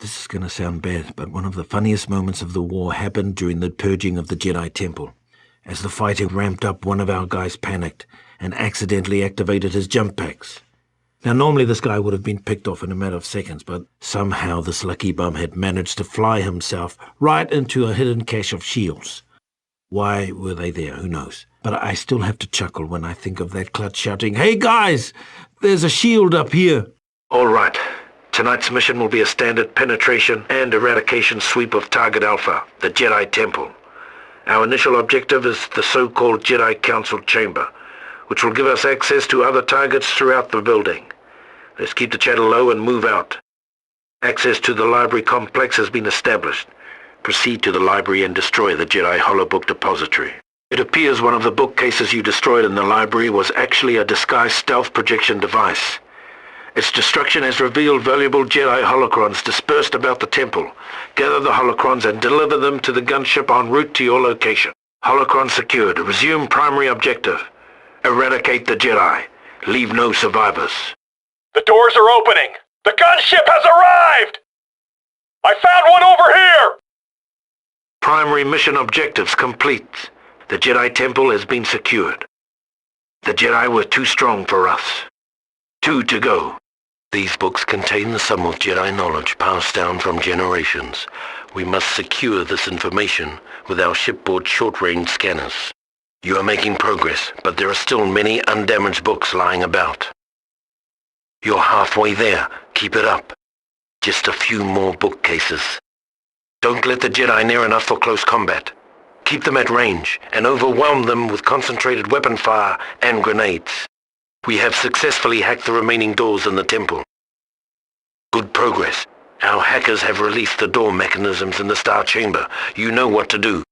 This is going to sound bad, but one of the funniest moments of the war happened during the purging of the Jedi Temple. As the fighting ramped up, one of our guys panicked and accidentally activated his jump packs. Now, normally this guy would have been picked off in a matter of seconds, but somehow this lucky bum had managed to fly himself right into a hidden cache of shields. Why were they there? Who knows? But I still have to chuckle when I think of that klutz shouting, "Hey guys, there's a shield up here!" All right. Tonight's mission will be a standard penetration and eradication sweep of Target Alpha, the Jedi Temple. Our initial objective is the so-called Jedi Council Chamber, which will give us access to other targets throughout the building. Let's keep the chatter low and move out. Access to the library complex has been established. Proceed to the library and destroy the Jedi holobook depository. It appears one of the bookcases you destroyed in the library was actually a disguised stealth projection device. Its destruction has revealed valuable Jedi holocrons dispersed about the temple. Gather the holocrons and deliver them to the gunship en route to your location. Holocron secured. Resume primary objective. Eradicate the Jedi. Leave no survivors. The doors are opening! The gunship has arrived! I found one over here! Primary mission objectives complete. The Jedi Temple has been secured. The Jedi were too strong for us. 2 to go. These books contain the sum of Jedi knowledge passed down from generations. We must secure this information with our shipboard short-range scanners. You are making progress, but there are still many undamaged books lying about. You're halfway there. Keep it up. Just a few more bookcases. Don't let the Jedi near enough for close combat. Keep them at range and overwhelm them with concentrated weapon fire and grenades. We have successfully hacked the remaining doors in the temple. Good progress. Our hackers have released the door mechanisms in the Star Chamber. You know what to do.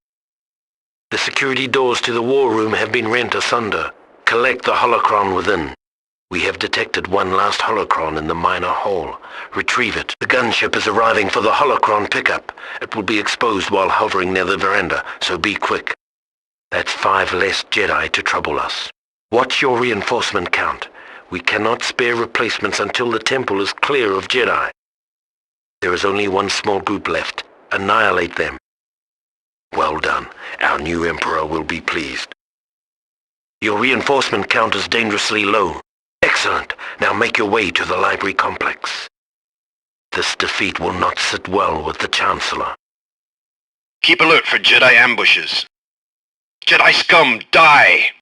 The security doors to the war room have been rent asunder. Collect the holocron within. We have detected one last holocron in the minor hall. Retrieve it. The gunship is arriving for the holocron pickup. It will be exposed while hovering near the veranda, so be quick. That's 5 less Jedi to trouble us. Watch your reinforcement count. We cannot spare replacements until the temple is clear of Jedi. There is only one small group left. Annihilate them. Well done. Our new Emperor will be pleased. Your reinforcement count is dangerously low. Excellent. Now make your way to the library complex. This defeat will not sit well with the Chancellor. Keep alert for Jedi ambushes. Jedi scum, die!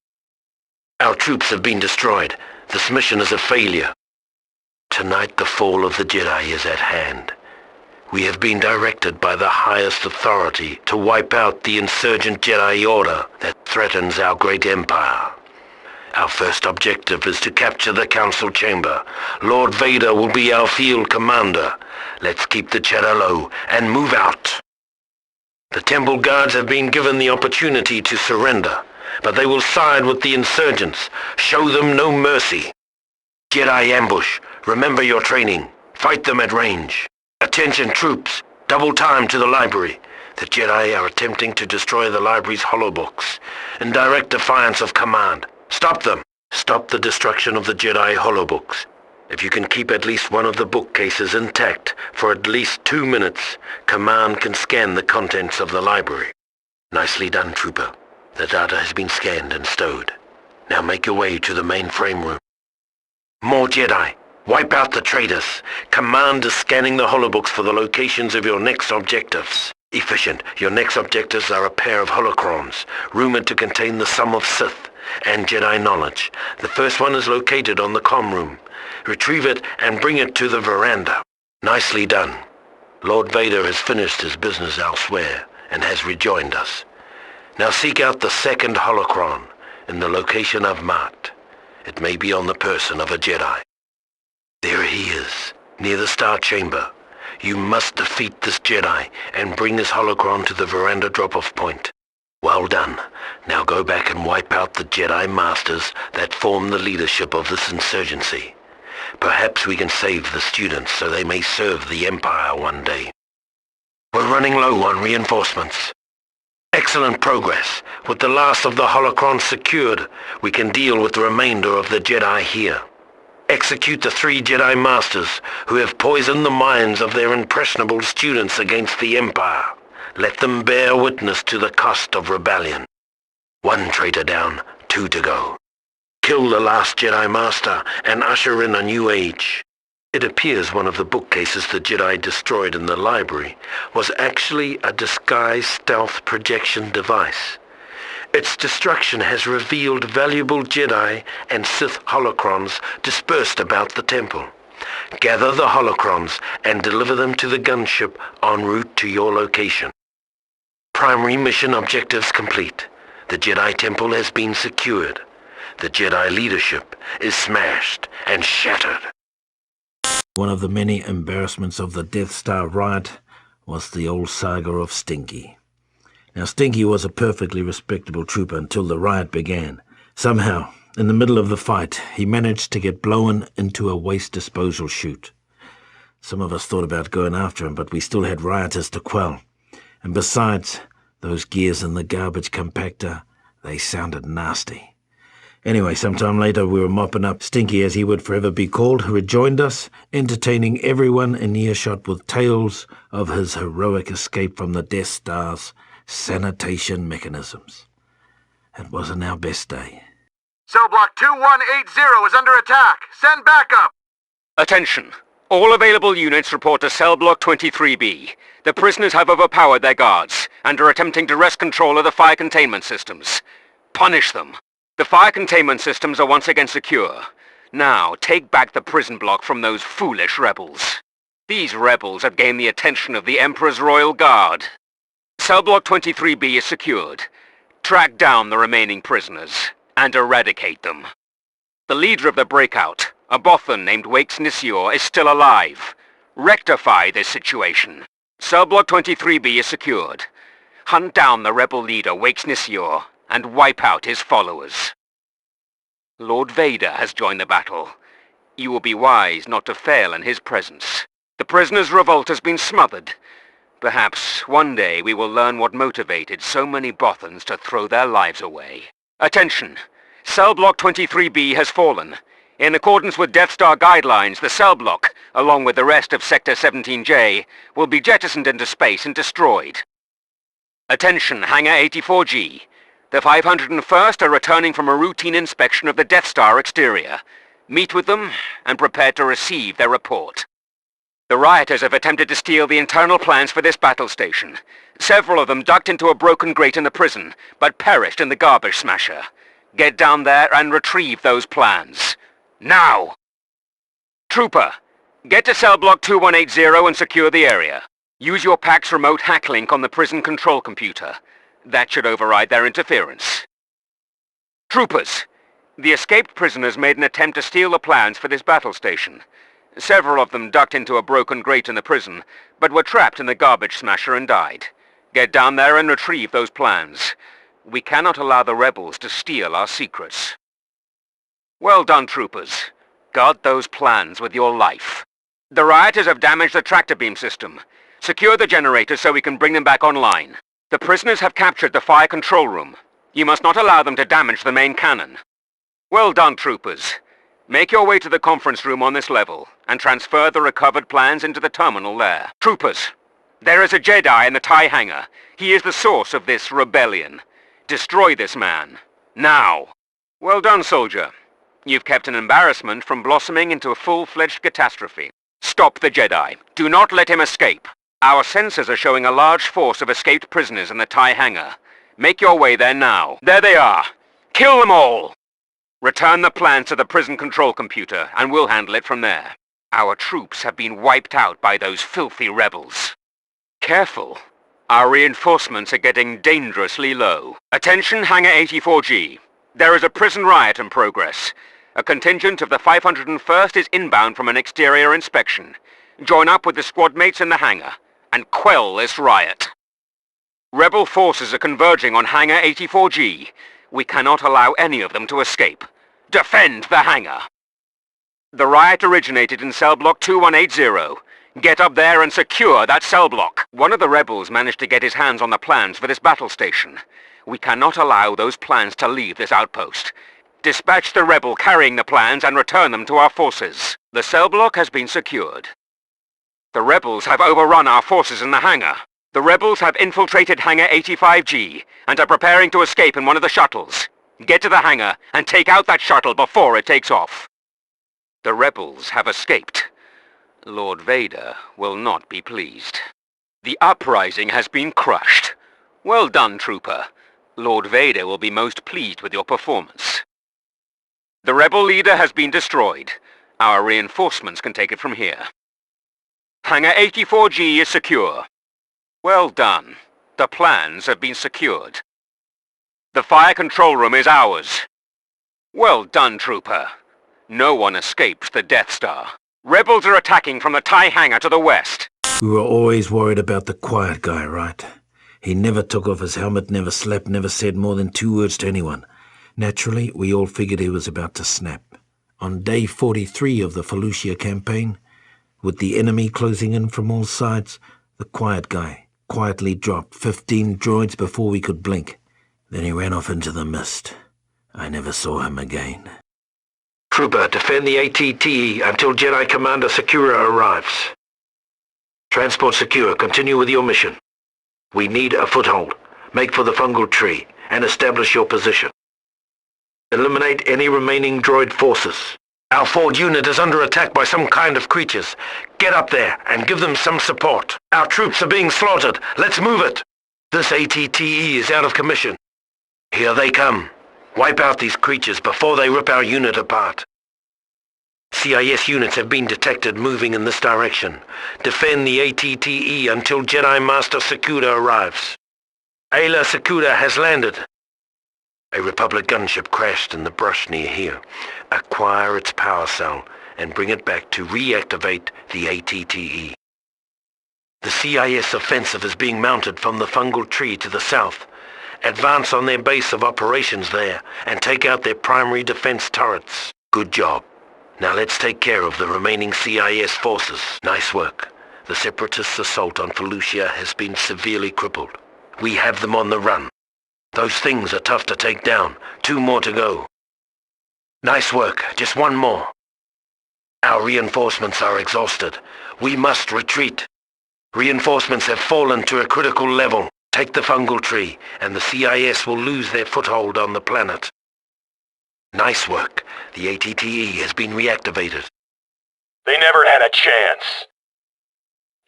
Our troops have been destroyed. This mission is a failure. Tonight the fall of the Jedi is at hand. We have been directed by the highest authority to wipe out the insurgent Jedi Order that threatens our great empire. Our first objective is to capture the Council Chamber. Lord Vader will be our field commander. Let's keep the chatter low and move out. The Temple Guards have been given the opportunity to surrender, but they will side with the insurgents. Show them no mercy. Jedi ambush. Remember your training. Fight them at range. Attention troops. Double time to the library. The Jedi are attempting to destroy the library's holobooks in direct defiance of command. Stop them. Stop the destruction of the Jedi holobooks. If you can keep at least one of the bookcases intact for at least 2 minutes, command can scan the contents of the library. Nicely done, Trooper. The data has been scanned and stowed. Now make your way to the main frame room. More Jedi. Wipe out the traitors. Command is scanning the holobooks for the locations of your next objectives. Efficient. Your next objectives are a pair of holocrons, rumored to contain the sum of Sith and Jedi knowledge. The first one is located on the comm room. Retrieve it and bring it to the veranda. Nicely done. Lord Vader has finished his business elsewhere and has rejoined us. Now seek out the second holocron in the location I've marked. It may be on the person of a Jedi. There he is, near the Star Chamber. You must defeat this Jedi and bring this holocron to the veranda drop-off point. Well done. Now go back and wipe out the Jedi Masters that form the leadership of this insurgency. Perhaps we can save the students so they may serve the Empire one day. We're running low on reinforcements. Excellent progress. With the last of the holocrons secured, we can deal with the remainder of the Jedi here. Execute the 3 Jedi Masters who have poisoned the minds of their impressionable students against the Empire. Let them bear witness to the cost of rebellion. 1 traitor down, 2 to go. Kill the last Jedi Master and usher in a new age. It appears one of the bookcases the Jedi destroyed in the library was actually a disguised stealth projection device. Its destruction has revealed valuable Jedi and Sith holocrons dispersed about the temple. Gather the holocrons and deliver them to the gunship en route to your location. Primary mission objectives complete. The Jedi Temple has been secured. The Jedi leadership is smashed and shattered. One of the many embarrassments of the Death Star riot was the old saga of Stinky. Now, Stinky was a perfectly respectable trooper until the riot began. Somehow, in the middle of the fight, he managed to get blown into a waste disposal chute. Some of us thought about going after him, but we still had rioters to quell. And besides, those gears in the garbage compactor, they sounded nasty. Anyway, sometime later we were mopping up. Stinky, as he would forever be called, rejoined us, entertaining everyone in earshot with tales of his heroic escape from the Death Star's sanitation mechanisms. It wasn't our best day. Cell block 2180 is under attack. Send backup! Attention. All available units report to cell block 23B. The prisoners have overpowered their guards and are attempting to wrest control of the fire containment systems. Punish them. The fire containment systems are once again secure. Now, take back the prison block from those foolish rebels. These rebels have gained the attention of the Emperor's Royal Guard. Cell block 23B is secured. Track down the remaining prisoners and eradicate them. The leader of the breakout, a Bothan named Wakes Nisior, is still alive. Rectify this situation. Cell block 23B is secured. Hunt down the rebel leader, Wakes Nisior, and wipe out his followers. Lord Vader has joined the battle. You will be wise not to fail in his presence. The prisoners' revolt has been smothered. Perhaps one day we will learn what motivated so many Bothans to throw their lives away. Attention! Cell block 23B has fallen. In accordance with Death Star guidelines, the cell block, along with the rest of Sector 17J, will be jettisoned into space and destroyed. Attention, Hangar 84G. The 501st are returning from a routine inspection of the Death Star exterior. Meet with them and prepare to receive their report. The rioters have attempted to steal the internal plans for this battle station. Several of them ducked into a broken grate in the prison, but perished in the garbage smasher. Get down there and retrieve those plans. Now! Trooper, get to cell block 2180 and secure the area. Use your PAC's remote hack link on the prison control computer. That should override their interference. Troopers, the escaped prisoners made an attempt to steal the plans for this battle station. Several of them ducked into a broken grate in the prison, but were trapped in the garbage smasher and died. Get down there and retrieve those plans. We cannot allow the rebels to steal our secrets. Well done, troopers. Guard those plans with your life. The rioters have damaged the tractor beam system. Secure the generators so we can bring them back online. The prisoners have captured the fire control room. You must not allow them to damage the main cannon. Well done, troopers. Make your way to the conference room on this level, and transfer the recovered plans into the terminal there. Troopers, there is a Jedi in the TIE hangar. He is the source of this rebellion. Destroy this man. Now. Well done, soldier. You've kept an embarrassment from blossoming into a full-fledged catastrophe. Stop the Jedi. Do not let him escape. Our sensors are showing a large force of escaped prisoners in the TIE hangar. Make your way there now. There they are. Kill them all! Return the plans to the prison control computer, and we'll handle it from there. Our troops have been wiped out by those filthy rebels. Careful. Our reinforcements are getting dangerously low. Attention, Hangar 84G. There is a prison riot in progress. A contingent of the 501st is inbound from an exterior inspection. Join up with the squad mates in the hangar and quell this riot. Rebel forces are converging on Hangar 84G. We cannot allow any of them to escape. Defend the hangar. The riot originated in cell block 2180. Get up there and secure that cell block. One of the rebels managed to get his hands on the plans for this battle station. We cannot allow those plans to leave this outpost. Dispatch the rebel carrying the plans and return them to our forces. The cell block has been secured. The rebels have overrun our forces in the hangar. The rebels have infiltrated Hangar 85G and are preparing to escape in one of the shuttles. Get to the hangar and take out that shuttle before it takes off. The rebels have escaped. Lord Vader will not be pleased. The uprising has been crushed. Well done, Trooper. Lord Vader will be most pleased with your performance. The rebel leader has been destroyed. Our reinforcements can take it from here. Hangar 84G is secure. Well done. The plans have been secured. The fire control room is ours. Well done, Trooper. No one escaped the Death Star. Rebels are attacking from the TIE hangar to the west. We were always worried about the quiet guy, right? He never took off his helmet, never slept, never said more than 2 words to anyone. Naturally, we all figured he was about to snap. On day 43 of the Felucia campaign, with the enemy closing in from all sides, the quiet guy quietly dropped 15 droids before we could blink. Then he ran off into the mist. I never saw him again. Trooper, defend the ATTE until Jedi Commander Sakura arrives. Transport secure. Continue with your mission. We need a foothold. Make for the fungal tree and establish your position. Eliminate any remaining droid forces. Our forward unit is under attack by some kind of creatures. Get up there and give them some support. Our troops are being slaughtered. Let's move it. This ATTE is out of commission. Here they come. Wipe out these creatures before they rip our unit apart. CIS units have been detected moving in this direction. Defend the ATTE until Jedi Master Sakura arrives. Ayla Sakura has landed. A Republic gunship crashed in the brush near here. Acquire its power cell and bring it back to reactivate the ATTE. The CIS offensive is being mounted from the fungal tree to the south. Advance on their base of operations there and take out their primary defense turrets. Good job. Now let's take care of the remaining CIS forces. Nice work. The Separatists' assault on Felucia has been severely crippled. We have them on the run. Those things are tough to take down. 2 more to go. Nice work. Just 1 more. Our reinforcements are exhausted. We must retreat. Reinforcements have fallen to a critical level. Take the fungal tree, and the CIS will lose their foothold on the planet. Nice work. The ATTE has been reactivated. They never had a chance.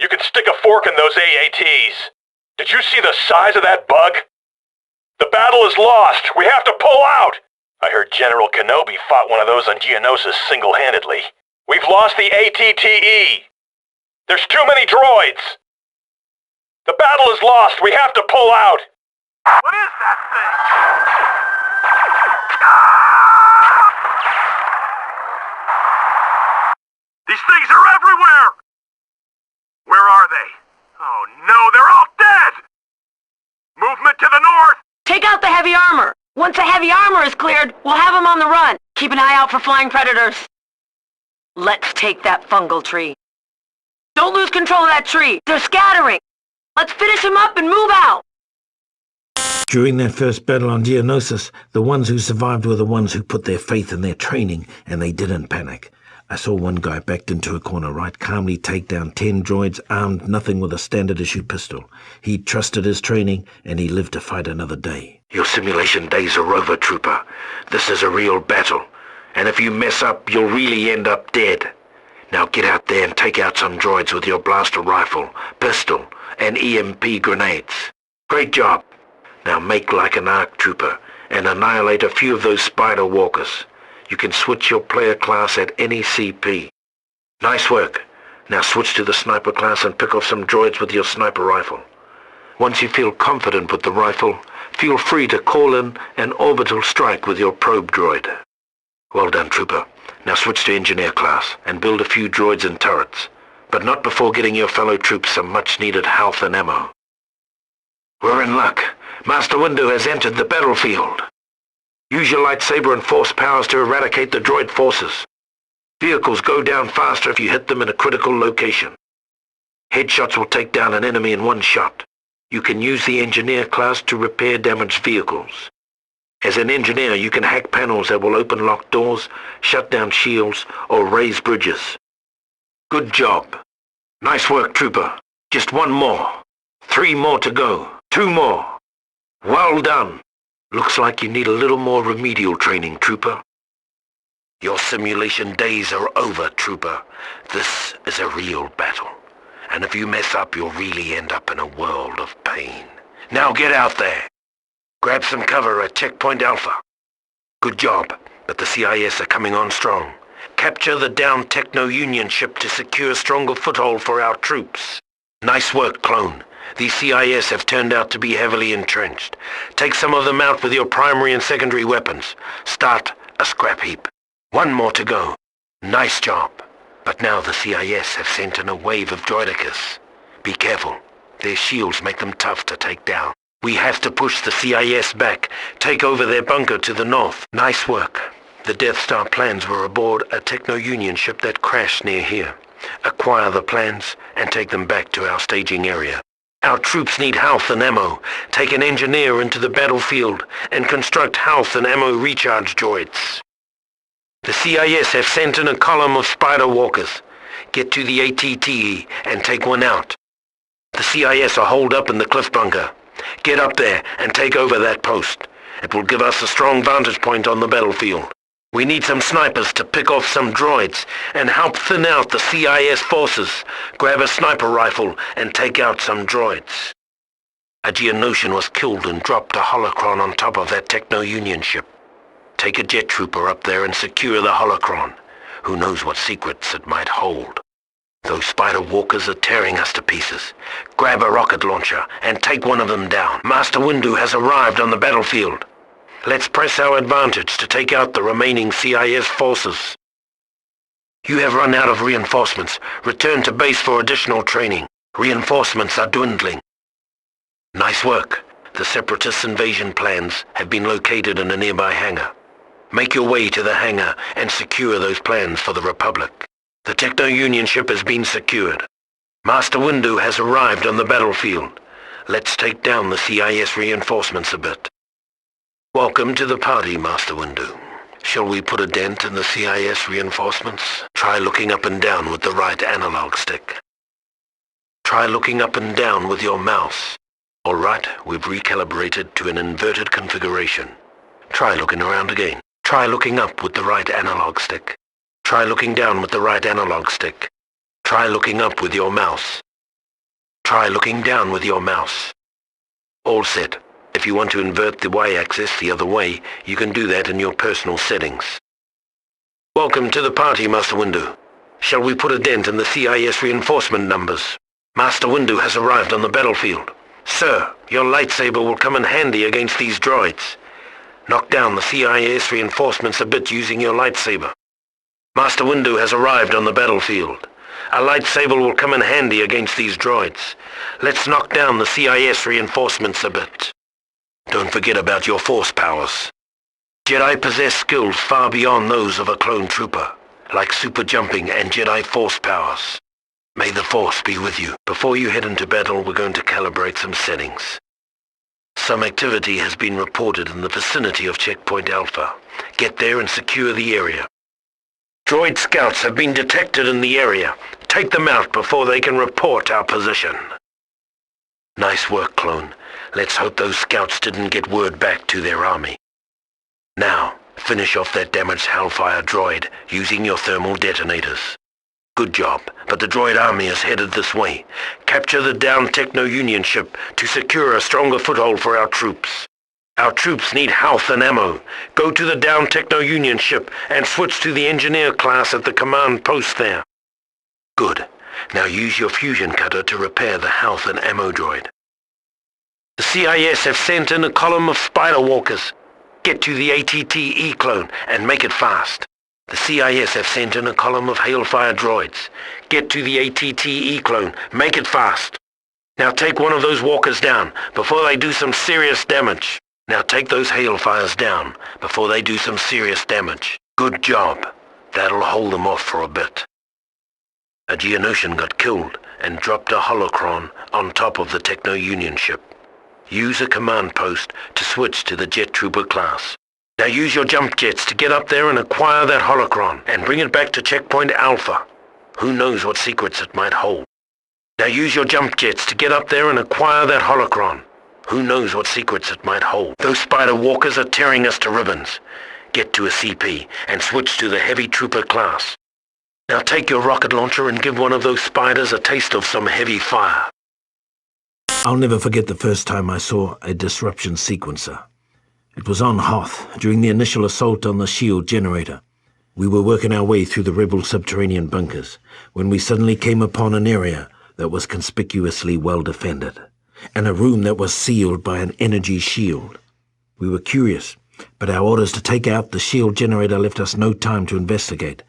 You can stick a fork in those AATs. Did you see the size of that bug? The battle is lost. We have to pull out. I heard General Kenobi fought one of those on Geonosis single-handedly. We've lost the ATTE. There's too many droids. The battle is lost. We have to pull out. What is that thing? These things are everywhere! Where are they? Oh no, they're all dead! Movement to the north! Take out the heavy armor! Once the heavy armor is cleared, we'll have them on the run. Keep an eye out for flying predators. Let's take that fungal tree. Don't lose control of that tree. They're scattering. Let's finish them up and move out. During that first battle on Geonosis, the ones who survived were the ones who put their faith in their training, and they didn't panic. I saw one guy backed into a corner right, calmly take down 10 droids, armed nothing with a standard-issue pistol. He trusted his training, and he lived to fight another day. Your simulation days are over, Trooper. This is a real battle, and if you mess up, you'll really end up dead. Now get out there and take out some droids with your blaster rifle, pistol, and EMP grenades. Great job. Now make like an ARC Trooper, and annihilate a few of those spider walkers. You can switch your player class at any CP. Nice work. Now switch to the sniper class and pick off some droids with your sniper rifle. Once you feel confident with the rifle, feel free to call in an orbital strike with your probe droid. Well done, Trooper. Now switch to engineer class and build a few droids and turrets, but not before getting your fellow troops some much-needed health and ammo. We're in luck. Master Windu has entered the battlefield. Use your lightsaber and force powers to eradicate the droid forces. Vehicles go down faster if you hit them in a critical location. Headshots will take down an enemy in 1 shot. You can use the engineer class to repair damaged vehicles. As an engineer, you can hack panels that will open locked doors, shut down shields, or raise bridges. Good job. Nice work, Trooper. Just one more. 3 more to go. 2 more. Well done. Looks like you need a little more remedial training, Trooper. Your simulation days are over, Trooper. This is a real battle. And if you mess up, you'll really end up in a world of pain. Now get out there. Grab some cover at Checkpoint Alpha. Good job, but the CIS are coming on strong. Capture the downed Techno-Union ship to secure a stronger foothold for our troops. Nice work, Clone. These CIS have turned out to be heavily entrenched. Take some of them out with your primary and secondary weapons. Start a scrap heap. 1 more to go. Nice job. But now the CIS have sent in a wave of droidicus. Be careful. Their shields make them tough to take down. We have to push the CIS back, take over their bunker to the north. Nice work. The Death Star plans were aboard a Techno-Union ship that crashed near here. Acquire the plans and take them back to our staging area. Our troops need health and ammo. Take an engineer into the battlefield and construct health and ammo recharge droids. The CIS have sent in a column of spider walkers. Get to the ATTE and take one out. The CIS are holed up in the cliff bunker. Get up there and take over that post. It will give us a strong vantage point on the battlefield. We need some snipers to pick off some droids and help thin out the CIS forces. Grab a sniper rifle and take out some droids. A Geonosian was killed and dropped a holocron on top of that Techno-Union ship. Take a jet trooper up there and secure the holocron. Who knows what secrets it might hold. Those spider walkers are tearing us to pieces. Grab a rocket launcher and take one of them down. Master Windu has arrived on the battlefield. Let's press our advantage to take out the remaining CIS forces. You have run out of reinforcements. Return to base for additional training. Reinforcements are dwindling. Nice work. The Separatist invasion plans have been located in a nearby hangar. Make your way to the hangar and secure those plans for the Republic. The Techno-Union ship has been secured. Master Windu has arrived on the battlefield. Let's take down the CIS reinforcements a bit. Welcome to the party, Master Windu. Shall we put a dent in the CIS reinforcements? Try looking up and down with the right analog stick. Try looking up and down with your mouse. All right, we've recalibrated to an inverted configuration. Try looking around again. Try looking up with the right analog stick. Try looking down with the right analog stick. Try looking up with your mouse. Try looking down with your mouse. All set. If you want to invert the Y-axis the other way, you can do that in your personal settings. Welcome to the party, Master Windu. Shall we put a dent in the CIS reinforcement numbers? Master Windu has arrived on the battlefield. Sir, your lightsaber will come in handy against these droids. Knock down the CIS reinforcements a bit using your lightsaber. Master Windu has arrived on the battlefield. A lightsaber will come in handy against these droids. Let's knock down the CIS reinforcements a bit. Don't forget about your force powers. Jedi possess skills far beyond those of a clone trooper, like super jumping and Jedi force powers. May the Force be with you. Before you head into battle, we're going to calibrate some settings. Some activity has been reported in the vicinity of Checkpoint Alpha. Get there and secure the area. Droid scouts have been detected in the area. Take them out before they can report our position. Nice work, clone. Let's hope those scouts didn't get word back to their army. Now, finish off that damaged Hellfire droid using your thermal detonators. Good job, but the droid army is headed this way. Capture the downed Techno-Union ship to secure a stronger foothold for our troops. Our troops need health and ammo. Go to the downed Techno-Union ship and switch to the engineer class at the command post there. Good. Now use your fusion cutter to repair the health and ammo droid. The CIS have sent in a column of spider walkers. Get to the ATTE clone and make it fast. The CIS have sent in a column of Hailfire droids. Get to the ATTE clone. Make it fast. Now take one of those walkers down before they do some serious damage. Now take those Hailfires down before they do some serious damage. Good job. That'll hold them off for a bit. A Geonosian got killed and dropped a holocron on top of the Techno-Union ship. Use a command post to switch to the jet trooper class. Now use your jump jets to get up there and acquire that holocron and bring it back to checkpoint Alpha. Who knows what secrets it might hold? Now use your jump jets to get up there and acquire that holocron. Who knows what secrets it might hold? Those spider walkers are tearing us to ribbons. Get to a CP and switch to the heavy trooper class. Now take your rocket launcher and give one of those spiders a taste of some heavy fire. I'll never forget the first time I saw a disruption sequencer. It was on Hoth, during the initial assault on the shield generator. We were working our way through the rebel subterranean bunkers, when we suddenly came upon an area that was conspicuously well defended, and a room that was sealed by an energy shield. We were curious, but our orders to take out the shield generator left us no time to investigate.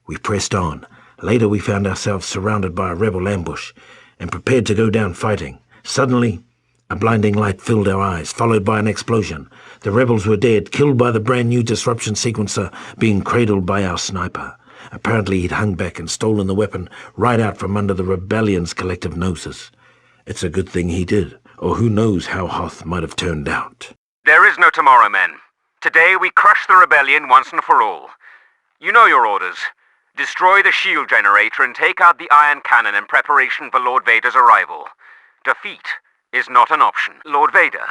We pressed on. Later we found ourselves surrounded by a rebel ambush, and prepared to go down fighting. Suddenly, a blinding light filled our eyes, followed by an explosion. The rebels were dead, killed by the brand new disruption sequencer being cradled by our sniper. Apparently he'd hung back and stolen the weapon right out from under the rebellion's collective noses. It's a good thing he did, or who knows how Hoth might have turned out. There is no tomorrow, men. Today we crush the rebellion once and for all. You know your orders. Destroy the shield generator and take out the ion cannon in preparation for Lord Vader's arrival. Defeat is not an option. Lord Vader,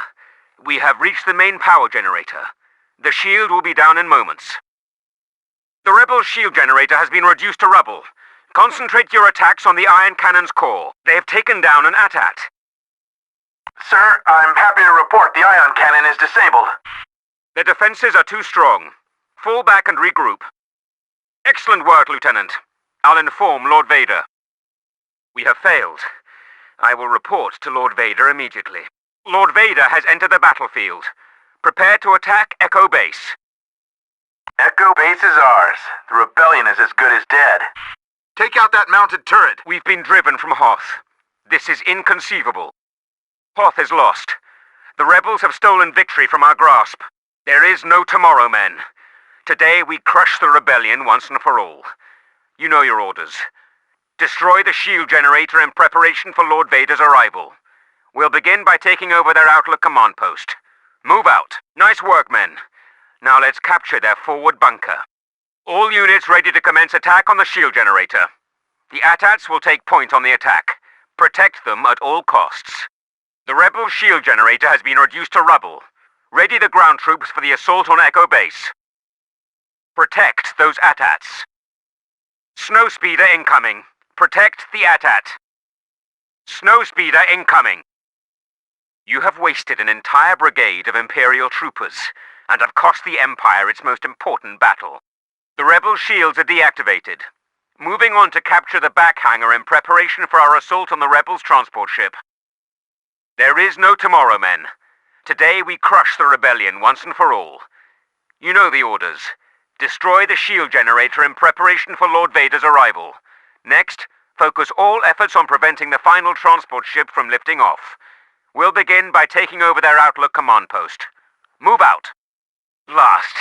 we have reached the main power generator. The shield will be down in moments. The rebel shield generator has been reduced to rubble. Concentrate your attacks on the ion cannon's core. They have taken down an AT-AT. Sir, I'm happy to report the ion cannon is disabled. Their defenses are too strong. Fall back and regroup. Excellent work, Lieutenant. I'll inform Lord Vader. We have failed. I will report to Lord Vader immediately. Lord Vader has entered the battlefield. Prepare to attack Echo Base. Echo Base is ours. The rebellion is as good as dead. Take out that mounted turret. We've been driven from Hoth. This is inconceivable. Hoth is lost. The rebels have stolen victory from our grasp. There is no tomorrow, men. Today we crush the rebellion once and for all. You know your orders. Destroy the shield generator in preparation for Lord Vader's arrival. We'll begin by taking over their Outlook command post. Move out. Nice work, men. Now let's capture their forward bunker. All units ready to commence attack on the shield generator. The AT-ATs will take point on the attack. Protect them at all costs. The rebel shield generator has been reduced to rubble. Ready the ground troops for the assault on Echo Base. Protect those AT-ATs. Snowspeeder incoming. Protect the AT-AT. Snowspeeder incoming. You have wasted an entire brigade of Imperial troopers, and have cost the Empire its most important battle. The rebel shields are deactivated. Moving on to capture the back hangar in preparation for our assault on the rebels' transport ship. There is no tomorrow, men. Today we crush the rebellion once and for all. You know the orders. Destroy the shield generator in preparation for Lord Vader's arrival. Next, focus all efforts on preventing the final transport ship from lifting off. We'll begin by taking over their Outlook command post. Move out. Last,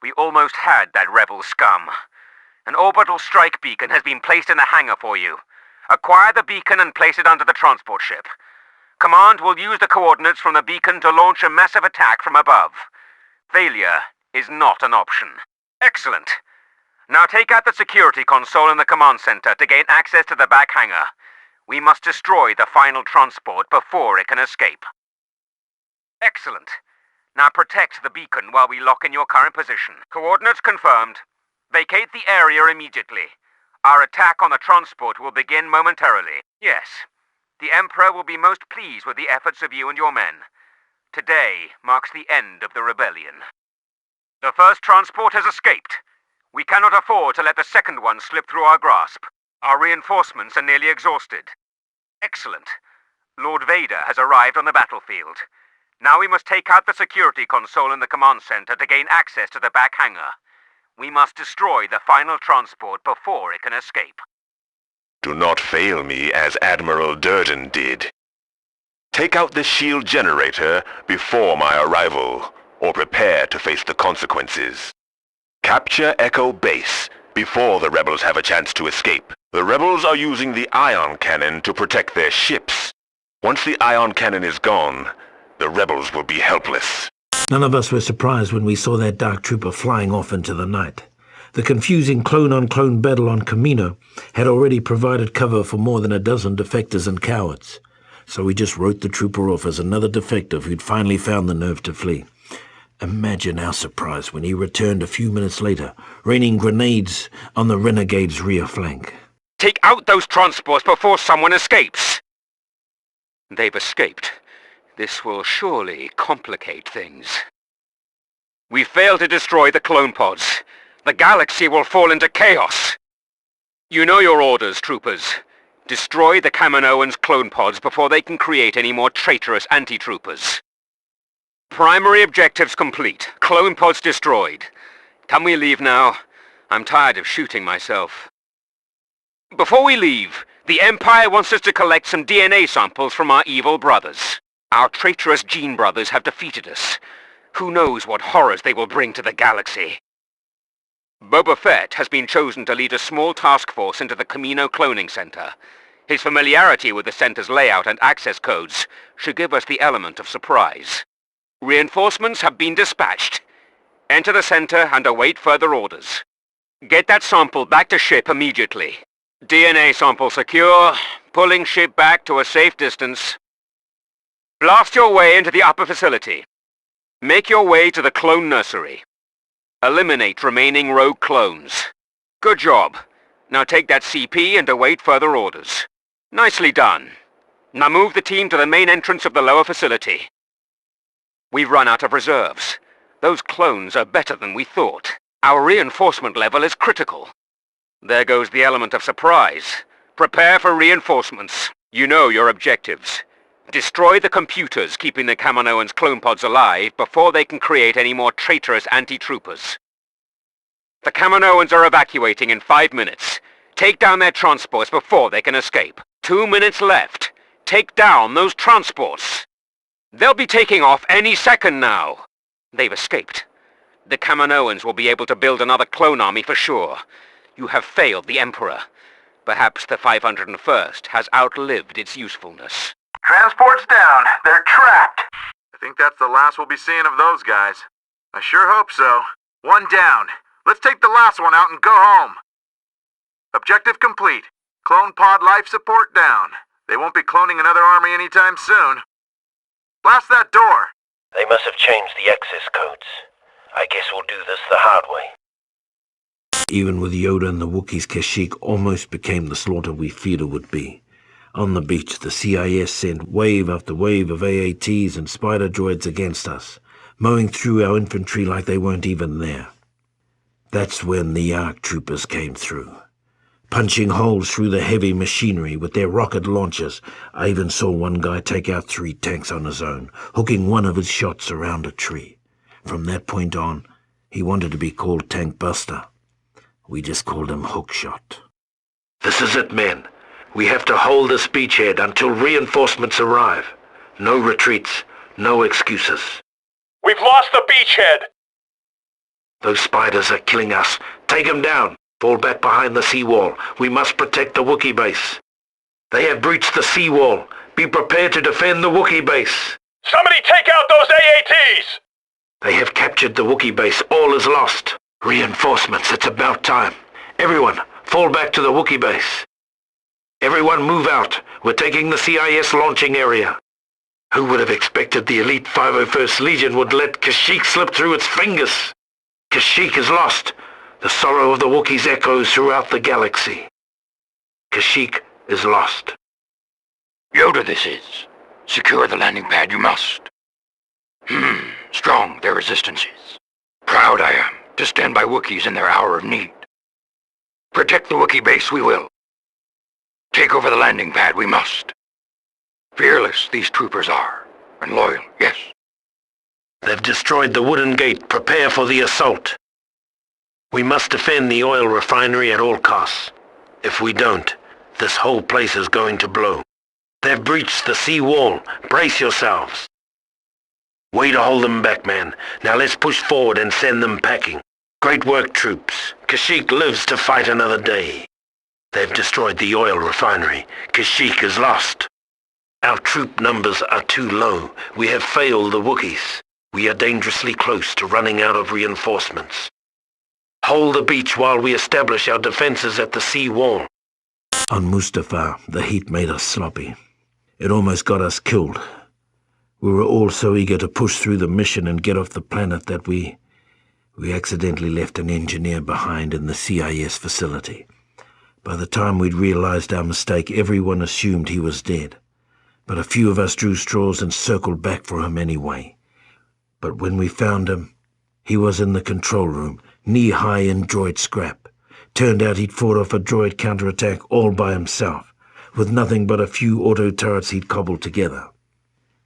we almost had that rebel scum. An orbital strike beacon has been placed in the hangar for you. Acquire the beacon and place it under the transport ship. Command will use the coordinates from the beacon to launch a massive attack from above. Failure is not an option. Excellent. Now take out the security console in the command center to gain access to the back hangar. We must destroy the final transport before it can escape. Excellent. Now protect the beacon while we lock in your current position. Coordinates confirmed. Vacate the area immediately. Our attack on the transport will begin momentarily. Yes. The Emperor will be most pleased with the efforts of you and your men. Today marks the end of the rebellion. The first transport has escaped. We cannot afford to let the second one slip through our grasp. Our reinforcements are nearly exhausted. Excellent. Lord Vader has arrived on the battlefield. Now we must take out the security console in the command center to gain access to the back hangar. We must destroy the final transport before it can escape. Do not fail me as Admiral Durden did. Take out the shield generator before my arrival, or prepare to face the consequences. Capture Echo Base before the rebels have a chance to escape. The rebels are using the ion cannon to protect their ships. Once the ion cannon is gone, the rebels will be helpless. None of us were surprised when we saw that dark trooper flying off into the night. The confusing clone-on-clone battle on Kamino had already provided cover for more than a dozen defectors and cowards. So we just wrote the trooper off as another defector who'd finally found the nerve to flee. Imagine our surprise when he returned a few minutes later, raining grenades on the renegade's rear flank. Take out those transports before someone escapes! They've escaped. This will surely complicate things. We failed to destroy the clone pods. The galaxy will fall into chaos. You know your orders, troopers. Destroy the Kaminoans' clone pods before they can create any more traitorous anti-troopers. Primary objectives complete. Clone pods destroyed. Can we leave now? I'm tired of shooting myself. Before we leave, the Empire wants us to collect some DNA samples from our evil brothers. Our traitorous gene brothers have defeated us. Who knows what horrors they will bring to the galaxy? Boba Fett has been chosen to lead a small task force into the Kamino cloning center. His familiarity with the center's layout and access codes should give us the element of surprise. Reinforcements have been dispatched. Enter the center and await further orders. Get that sample back to ship immediately. DNA sample secure. Pulling ship back to a safe distance. Blast your way into the upper facility. Make your way to the clone nursery. Eliminate remaining rogue clones. Good job. Now take that CP and await further orders. Nicely done. Now move the team to the main entrance of the lower facility. We've run out of reserves. Those clones are better than we thought. Our reinforcement level is critical. There goes the element of surprise. Prepare for reinforcements. You know your objectives. Destroy the computers keeping the Kaminoans' clone pods alive before they can create any more traitorous anti-troopers. The Kaminoans are evacuating in 5 minutes. Take down their transports before they can escape. 2 minutes left. Take down those transports. They'll be taking off any second now. They've escaped. The Kaminoans will be able to build another clone army for sure. You have failed the Emperor. Perhaps the 501st has outlived its usefulness. Transport's down. They're trapped. I think that's the last we'll be seeing of those guys. I sure hope so. One down. Let's take the last one out and go home. Objective complete. Clone pod life support down. They won't be cloning another army anytime soon. Blast that door. They must have changed the access codes. I guess we'll do this the hard way. Even with Yoda and the Wookiees, Kashyyyk almost became the slaughter we feared it would be. On the beach, the CIS sent wave after wave of AATs and spider droids against us, mowing through our infantry like they weren't even there. That's when the ARC troopers came through, punching holes through the heavy machinery with their rocket launchers. I even saw one guy take out 3 tanks on his own, hooking one of his shots around a tree. From that point on, he wanted to be called Tank Buster. We just called him Hookshot. This is it, men. We have to hold this beachhead until reinforcements arrive. No retreats, no excuses. We've lost the beachhead! Those spiders are killing us. Take them down. Fall back behind the seawall. We must protect the Wookiee base. They have breached the seawall. Be prepared to defend the Wookiee base. Somebody take out those AATs! They have captured the Wookiee base. All is lost. Reinforcements, it's about time. Everyone, fall back to the Wookiee base. Everyone move out. We're taking the CIS launching area. Who would have expected the elite 501st Legion would let Kashyyyk slip through its fingers? Kashyyyk is lost. The sorrow of the Wookiees echoes throughout the galaxy. Kashyyyk is lost. Yoda this is. Secure the landing pad, you must. Strong their resistance is. Proud I am to stand by Wookiees in their hour of need. Protect the Wookiee base we will. Take over the landing pad we must. Fearless these troopers are, and loyal, yes. They've destroyed the wooden gate. Prepare for the assault. We must defend the oil refinery at all costs. If we don't, this whole place is going to blow. They've breached the sea wall. Brace yourselves. Way to hold them back, man. Now let's push forward and send them packing. Great work, troops. Kashyyyk lives to fight another day. They've destroyed the oil refinery. Kashyyyk is lost. Our troop numbers are too low. We have failed the Wookiees. We are dangerously close to running out of reinforcements. Hold the beach while we establish our defenses at the sea wall. On Mustafar, the heat made us sloppy. It almost got us killed. We were all so eager to push through the mission and get off the planet that we accidentally left an engineer behind in the CIS facility. By the time we'd realized our mistake, everyone assumed he was dead. But a few of us drew straws and circled back for him anyway. But when we found him, he was in the control room, knee-high in droid scrap. Turned out he'd fought off a droid counterattack all by himself, with nothing but a few auto turrets he'd cobbled together.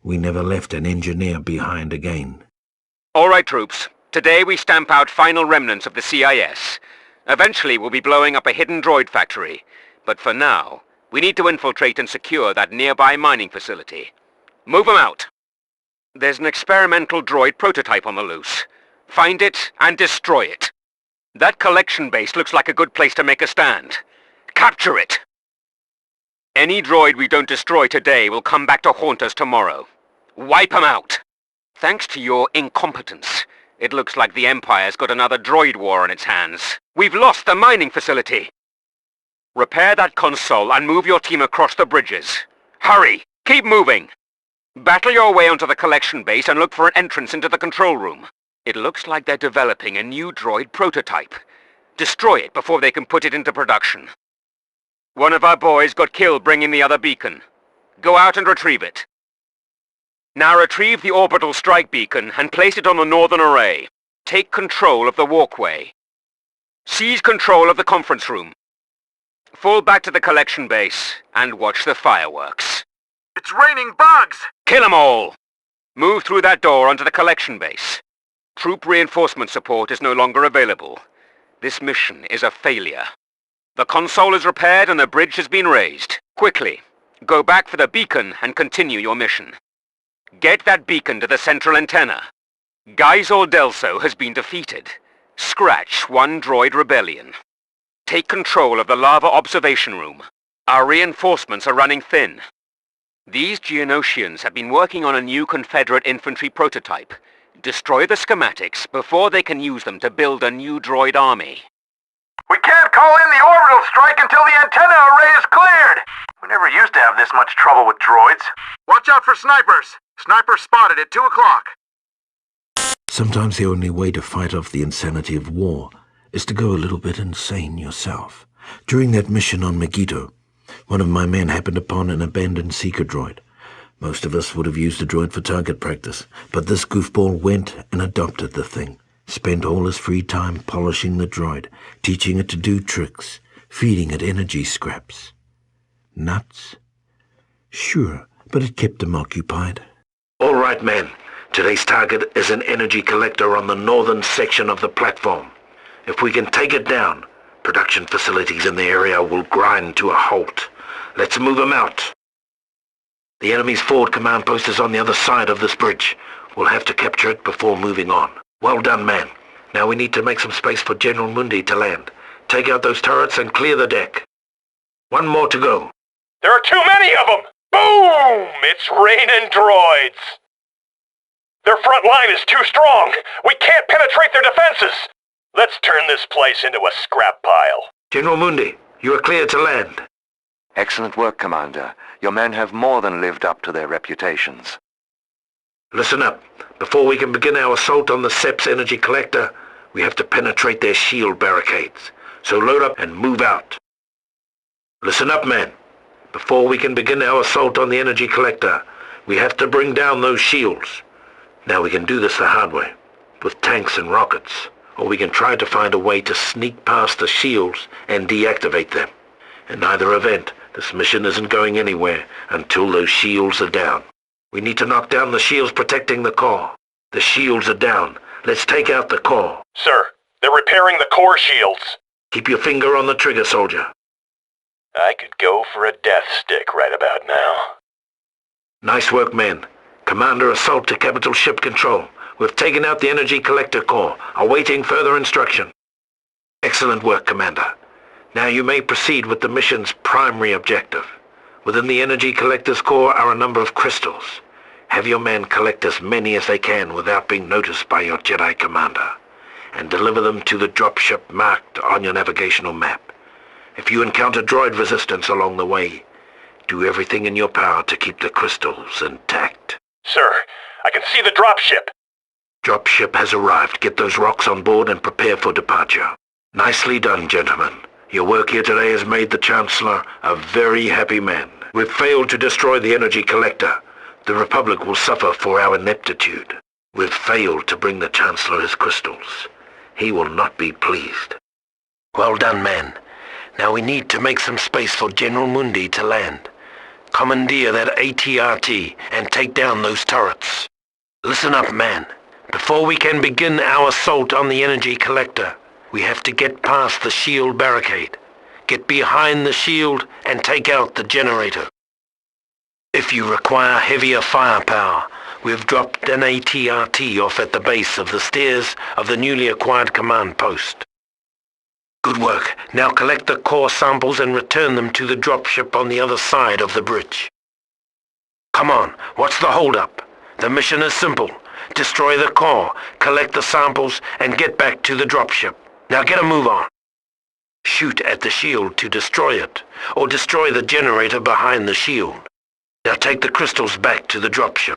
We never left an engineer behind again. All right, troops. Today we stamp out final remnants of the CIS. Eventually we'll be blowing up a hidden droid factory. But for now, we need to infiltrate and secure that nearby mining facility. Move them out. There's an experimental droid prototype on the loose. Find it and destroy it. That collection base looks like a good place to make a stand. Capture it! Any droid we don't destroy today will come back to haunt us tomorrow. Wipe them out! Thanks to your incompetence, it looks like the Empire's got another droid war on its hands. We've lost the mining facility! Repair that console and move your team across the bridges. Hurry! Keep moving! Battle your way onto the collection base and look for an entrance into the control room. It looks like they're developing a new droid prototype. Destroy it before they can put it into production. One of our boys got killed bringing the other beacon. Go out and retrieve it. Now retrieve the orbital strike beacon and place it on the northern array. Take control of the walkway. Seize control of the conference room. Fall back to the collection base and watch the fireworks. It's raining bugs! Kill 'em all! Move through that door onto the collection base. Troop reinforcement support is no longer available. This mission is a failure. The console is repaired and the bridge has been raised. Quickly, go back for the beacon and continue your mission. Get that beacon to the central antenna. Geisel Delso has been defeated. Scratch one droid rebellion. Take control of the lava observation room. Our reinforcements are running thin. These Geonosians have been working on a new Confederate infantry prototype. Destroy the schematics before they can use them to build a new droid army. We can't call in the orbital strike until the antenna array is cleared! We never used to have this much trouble with droids. Watch out for snipers! Sniper spotted at 2 o'clock. Sometimes the only way to fight off the insanity of war is to go a little bit insane yourself. During that mission on Mygeeto, one of my men happened upon an abandoned seeker droid. Most of us would have used the droid for target practice, but this goofball went and adopted the thing. Spent all his free time polishing the droid, teaching it to do tricks, feeding it energy scraps. Nuts? Sure, but it kept him occupied. All right, men. Today's target is an energy collector on the northern section of the platform. If we can take it down, production facilities in the area will grind to a halt. Let's move them out. The enemy's forward command post is on the other side of this bridge. We'll have to capture it before moving on. Well done, man. Now we need to make some space for General Mundi to land. Take out those turrets and clear the deck. One more to go. There are too many of them! Boom! It's raining droids! Their front line is too strong! We can't penetrate their defenses! Let's turn this place into a scrap pile. General Mundi, you are cleared to land. Excellent work, Commander. Your men have more than lived up to their reputations. Listen up. Before we can begin our assault on the SEP's energy collector, we have to penetrate their shield barricades. So load up and move out. Listen up, men. Before we can begin our assault on the energy collector, we have to bring down those shields. Now we can do this the hard way, with tanks and rockets, or we can try to find a way to sneak past the shields and deactivate them. In either event, this mission isn't going anywhere until those shields are down. We need to knock down the shields protecting the core. The shields are down. Let's take out the core. Sir, they're repairing the core shields. Keep your finger on the trigger, soldier. I could go for a death stick right about now. Nice work, men. Commander, assault to Capital Ship Control. We've taken out the energy collector core, awaiting further instruction. Excellent work, Commander. Now you may proceed with the mission's primary objective. Within the energy collector's core are a number of crystals. Have your men collect as many as they can without being noticed by your Jedi commander, and deliver them to the dropship marked on your navigational map. If you encounter droid resistance along the way, do everything in your power to keep the crystals intact. Sir, I can see the dropship. Dropship has arrived. Get those rocks on board and prepare for departure. Nicely done, gentlemen. Your work here today has made the Chancellor a very happy man. We've failed to destroy the energy collector. The Republic will suffer for our ineptitude. We've failed to bring the Chancellor his crystals. He will not be pleased. Well done, men. Now we need to make some space for General Mundi to land. Commandeer that AT-RT and take down those turrets. Listen up, man. Before we can begin our assault on the energy collector, we have to get past the shield barricade. Get behind the shield and take out the generator. If you require heavier firepower, we've dropped an AT-RT off at the base of the stairs of the newly acquired command post. Good work. Now collect the core samples and return them to the dropship on the other side of the bridge. Come on, what's the holdup? The mission is simple. Destroy the core, collect the samples, and get back to the dropship. Now get a move on. Shoot at the shield to destroy it, or destroy the generator behind the shield. Now take the crystals back to the dropship.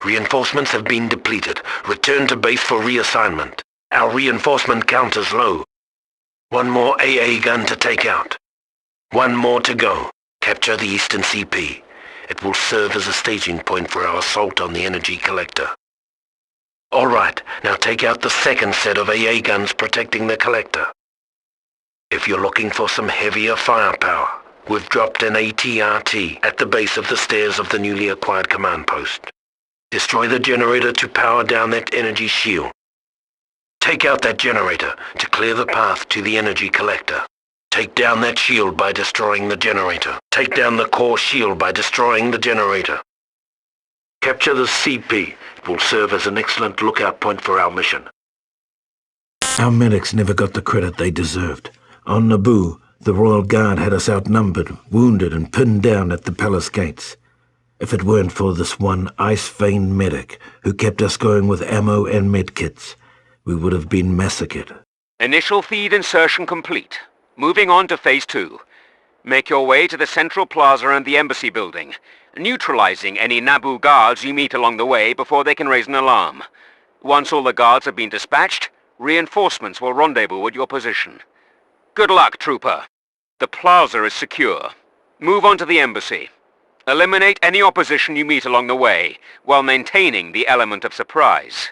Reinforcements have been depleted. Return to base for reassignment. Our reinforcement count is low. One more AA gun to take out. One more to go. Capture the Eastern CP. It will serve as a staging point for our assault on the energy collector. All right, now take out the second set of AA guns protecting the collector. If you're looking for some heavier firepower, we've dropped an AT-RT at the base of the stairs of the newly acquired command post. Destroy the generator to power down that energy shield. Take out that generator to clear the path to the energy collector. Take down that shield by destroying the generator. Take down the core shield by destroying the generator. Capture the CP. It will serve as an excellent lookout point for our mission. Our medics never got the credit they deserved. On Naboo, the Royal Guard had us outnumbered, wounded and pinned down at the palace gates. If it weren't for this one ice-veined medic who kept us going with ammo and medkits, we would have been massacred. Initial feed insertion complete. Moving on to Phase 2. Make your way to the Central Plaza and the Embassy building, neutralizing any Naboo guards you meet along the way before they can raise an alarm. Once all the guards have been dispatched, reinforcements will rendezvous at your position. Good luck, Trooper. The Plaza is secure. Move on to the Embassy. Eliminate any opposition you meet along the way, while maintaining the element of surprise.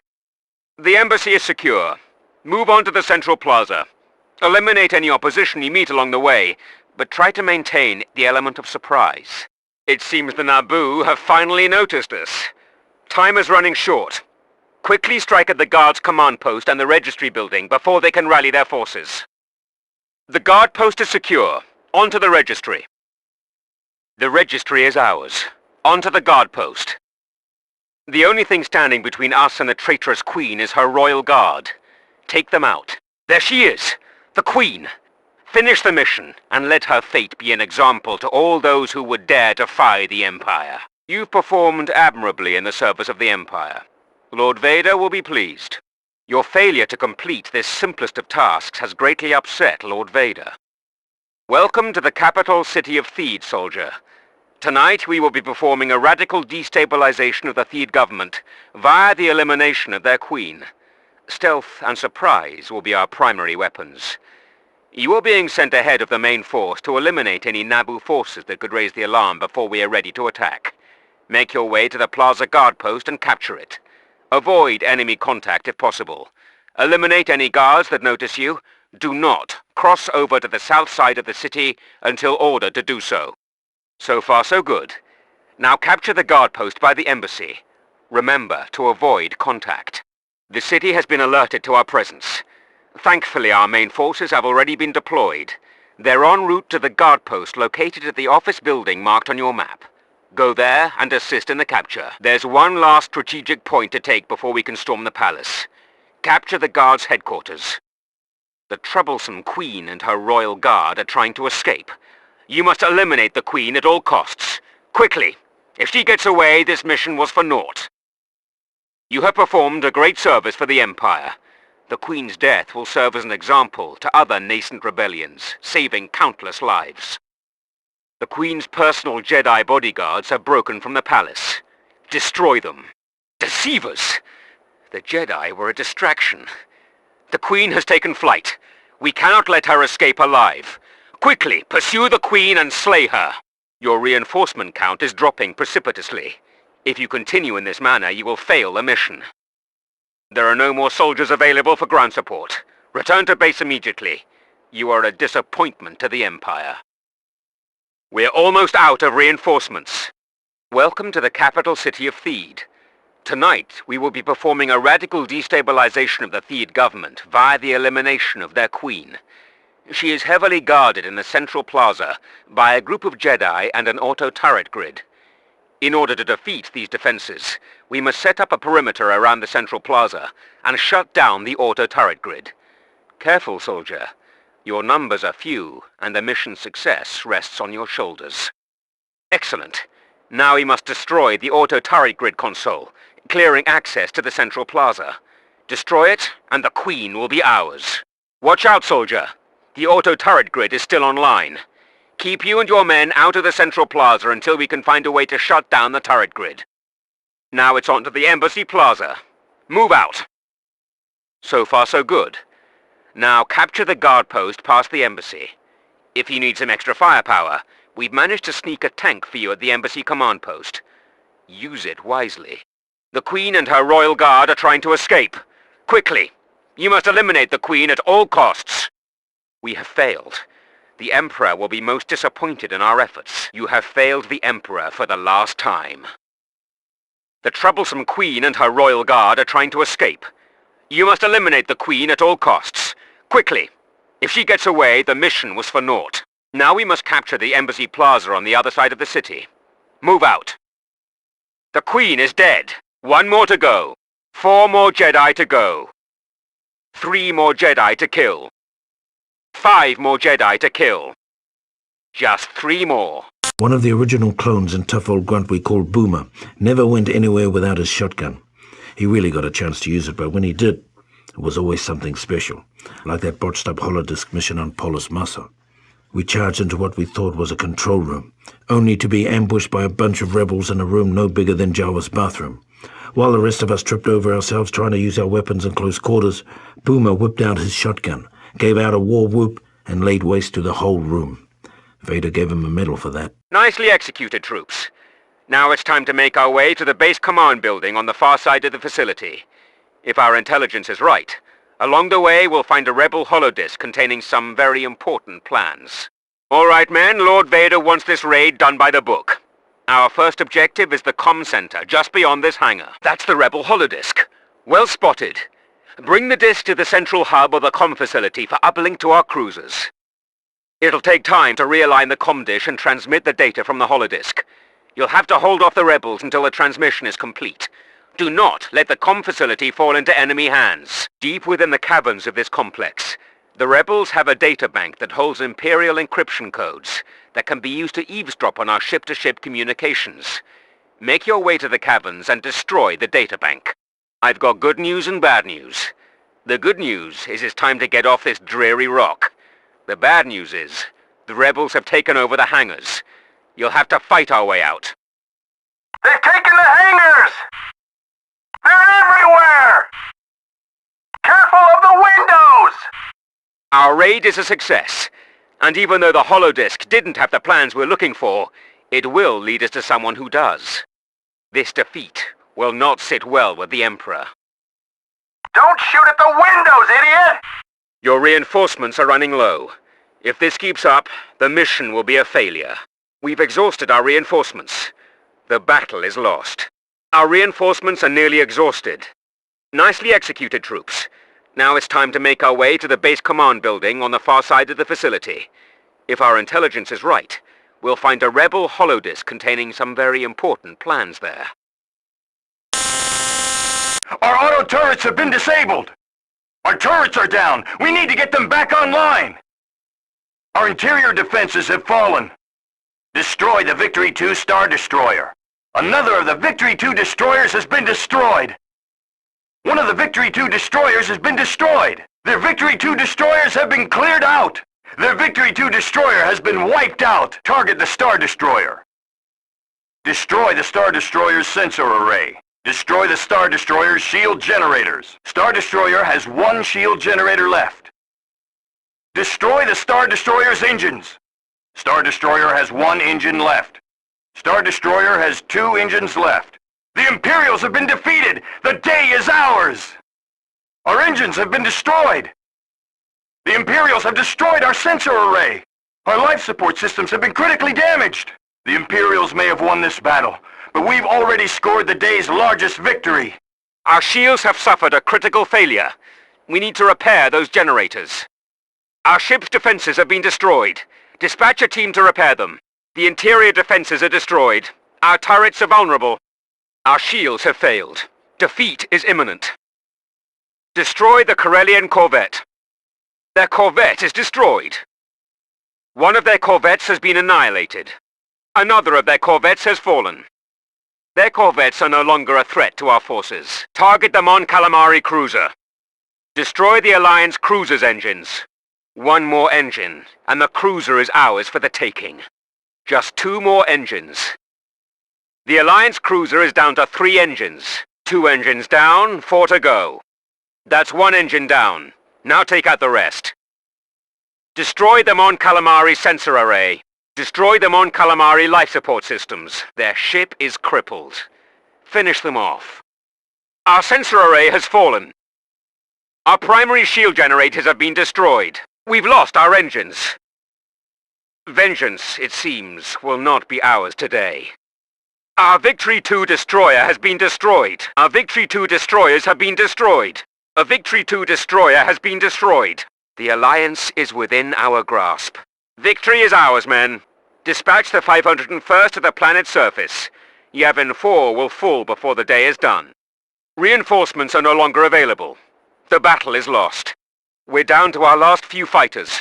The Embassy is secure. Move on to the Central Plaza. Eliminate any opposition you meet along the way, but try to maintain the element of surprise. It seems the Naboo have finally noticed us. Time is running short. Quickly strike at the guard's command post and the registry building before they can rally their forces. The guard post is secure. On to the registry. The registry is ours. On to the guard post. The only thing standing between us and the traitorous Queen is her royal guard. Take them out. There she is! The Queen! Finish the mission, and let her fate be an example to all those who would dare defy the Empire. You've performed admirably in the service of the Empire. Lord Vader will be pleased. Your failure to complete this simplest of tasks has greatly upset Lord Vader. Welcome to the capital city of Theed, soldier. Tonight we will be performing a radical destabilization of the Theed government via the elimination of their queen. Stealth and surprise will be our primary weapons. You are being sent ahead of the main force to eliminate any Naboo forces that could raise the alarm before we are ready to attack. Make your way to the Plaza guard post and capture it. Avoid enemy contact if possible. Eliminate any guards that notice you. Do not cross over to the south side of the city until ordered to do so. So far so good. Now capture the guard post by the embassy. Remember to avoid contact. The city has been alerted to our presence. Thankfully our main forces have already been deployed. They're en route to the guard post located at the office building marked on your map. Go there and assist in the capture. There's one last strategic point to take before we can storm the palace. Capture the guard's headquarters. The troublesome Queen and her royal guard are trying to escape. You must eliminate the Queen at all costs. Quickly! If she gets away, this mission was for naught. You have performed a great service for the Empire. The Queen's death will serve as an example to other nascent rebellions, saving countless lives. The Queen's personal Jedi bodyguards have broken from the palace. Destroy them. Deceivers! The Jedi were a distraction. The Queen has taken flight. We cannot let her escape alive. Quickly, pursue the Queen and slay her. Your reinforcement count is dropping precipitously. If you continue in this manner, you will fail the mission. There are no more soldiers available for ground support. Return to base immediately. You are a disappointment to the Empire. We're almost out of reinforcements. Welcome to the capital city of Theed. Tonight, we will be performing a radical destabilization of the Theed government via the elimination of their queen. She is heavily guarded in the central plaza by a group of Jedi and an auto-turret grid. In order to defeat these defenses, we must set up a perimeter around the central plaza and shut down the auto-turret grid. Careful, soldier. Your numbers are few, and the mission's success rests on your shoulders. Excellent. Now we must destroy the auto-turret grid console, clearing access to the central plaza. Destroy it, and the Queen will be ours. Watch out, soldier. The auto-turret grid is still online. Keep you and your men out of the central plaza until we can find a way to shut down the turret grid. Now it's on to the Embassy Plaza. Move out. So far so good. Now capture the guard post past the embassy. If you need some extra firepower, we've managed to sneak a tank for you at the embassy command post. Use it wisely. The Queen and her royal guard are trying to escape. Quickly! You must eliminate the Queen at all costs. We have failed. The Emperor will be most disappointed in our efforts. You have failed the Emperor for the last time. The troublesome Queen and her royal guard are trying to escape. You must eliminate the Queen at all costs. Quickly! If she gets away, the mission was for naught. Now we must capture the Embassy Plaza on the other side of the city. Move out. The Queen is dead. 1 more to go. 4 more Jedi to go. 3 more Jedi to kill. 5 more Jedi to kill. Just 3 more. One of the original clones and tough old grunt we called Boomer never went anywhere without his shotgun. He really got a chance to use it, but when he did, it was always something special, like that botched-up holodisk mission on Polis Massa. We charged into what we thought was a control room, only to be ambushed by a bunch of rebels in a room no bigger than Jawa's bathroom. While the rest of us tripped over ourselves trying to use our weapons in close quarters, Boomer whipped out his shotgun, gave out a war whoop, and laid waste to the whole room. Vader gave him a medal for that. Nicely executed, troops. Now it's time to make our way to the base command building on the far side of the facility. If our intelligence is right, along the way we'll find a rebel holodisk containing some very important plans. All right, men, Lord Vader wants this raid done by the book. Our first objective is the comm center, just beyond this hangar. That's the rebel holodisk. Well spotted. Bring the disk to the central hub or the comm facility for uplink to our cruisers. It'll take time to realign the comm dish and transmit the data from the holodisk. You'll have to hold off the rebels until the transmission is complete. Do not let the comm facility fall into enemy hands. Deep within the caverns of this complex, the rebels have a data bank that holds Imperial encryption codes that can be used to eavesdrop on our ship-to-ship communications. Make your way to the caverns and destroy the data bank. I've got good news and bad news. The good news is it's time to get off this dreary rock. The bad news is the rebels have taken over the hangars. You'll have to fight our way out. They've taken the hangars! They're everywhere! Careful of the windows! Our raid is a success, and even though the holodisk didn't have the plans we're looking for, it will lead us to someone who does. This defeat will not sit well with the Emperor. Don't shoot at the windows, idiot! Your reinforcements are running low. If this keeps up, the mission will be a failure. We've exhausted our reinforcements. The battle is lost. Our reinforcements are nearly exhausted. Nicely executed, troops. Now it's time to make our way to the base command building on the far side of the facility. If our intelligence is right, we'll find a rebel holodisk containing some very important plans there. Our auto turrets have been disabled! Our turrets are down! We need to get them back online! Our interior defenses have fallen. Destroy the Victory 2 Star Destroyer. Another of the Victory 2 destroyers has been destroyed. One of the Victory 2 destroyers has been destroyed. Their Victory 2 destroyers have been cleared out. Their Victory 2 destroyer has been wiped out. Target the Star Destroyer. Destroy the Star Destroyer's sensor array. Destroy the Star Destroyer's shield generators. Star Destroyer has one shield generator left. Destroy the Star Destroyer's engines. Star Destroyer has one engine left. Star Destroyer has two engines left. The Imperials have been defeated! The day is ours! Our engines have been destroyed! The Imperials have destroyed our sensor array! Our life support systems have been critically damaged! The Imperials may have won this battle, but we've already scored the day's largest victory! Our shields have suffered a critical failure. We need to repair those generators. Our ship's defenses have been destroyed. Dispatch a team to repair them. The interior defenses are destroyed. Our turrets are vulnerable. Our shields have failed. Defeat is imminent. Destroy the Corellian corvette. Their corvette is destroyed. One of their corvettes has been annihilated. Another of their corvettes has fallen. Their corvettes are no longer a threat to our forces. Target the Mon Calamari cruiser. Destroy the Alliance cruiser's engines. One more engine, and the cruiser is ours for the taking. Just two more engines. The Alliance cruiser is down to 3 engines. 2 engines down, 4 to go. That's 1 engine down. Now take out the rest. Destroy the Mon Calamari sensor array. Destroy the Mon Calamari life support systems. Their ship is crippled. Finish them off. Our sensor array has fallen. Our primary shield generators have been destroyed. We've lost our engines. Vengeance, it seems, will not be ours today. Our Victory 2 destroyer has been destroyed. Our Victory 2 destroyers have been destroyed. A Victory 2 destroyer has been destroyed. The Alliance is within our grasp. Victory is ours, men. Dispatch the 501st to the planet's surface. Yavin 4 will fall before the day is done. Reinforcements are no longer available. The battle is lost. We're down to our last few fighters.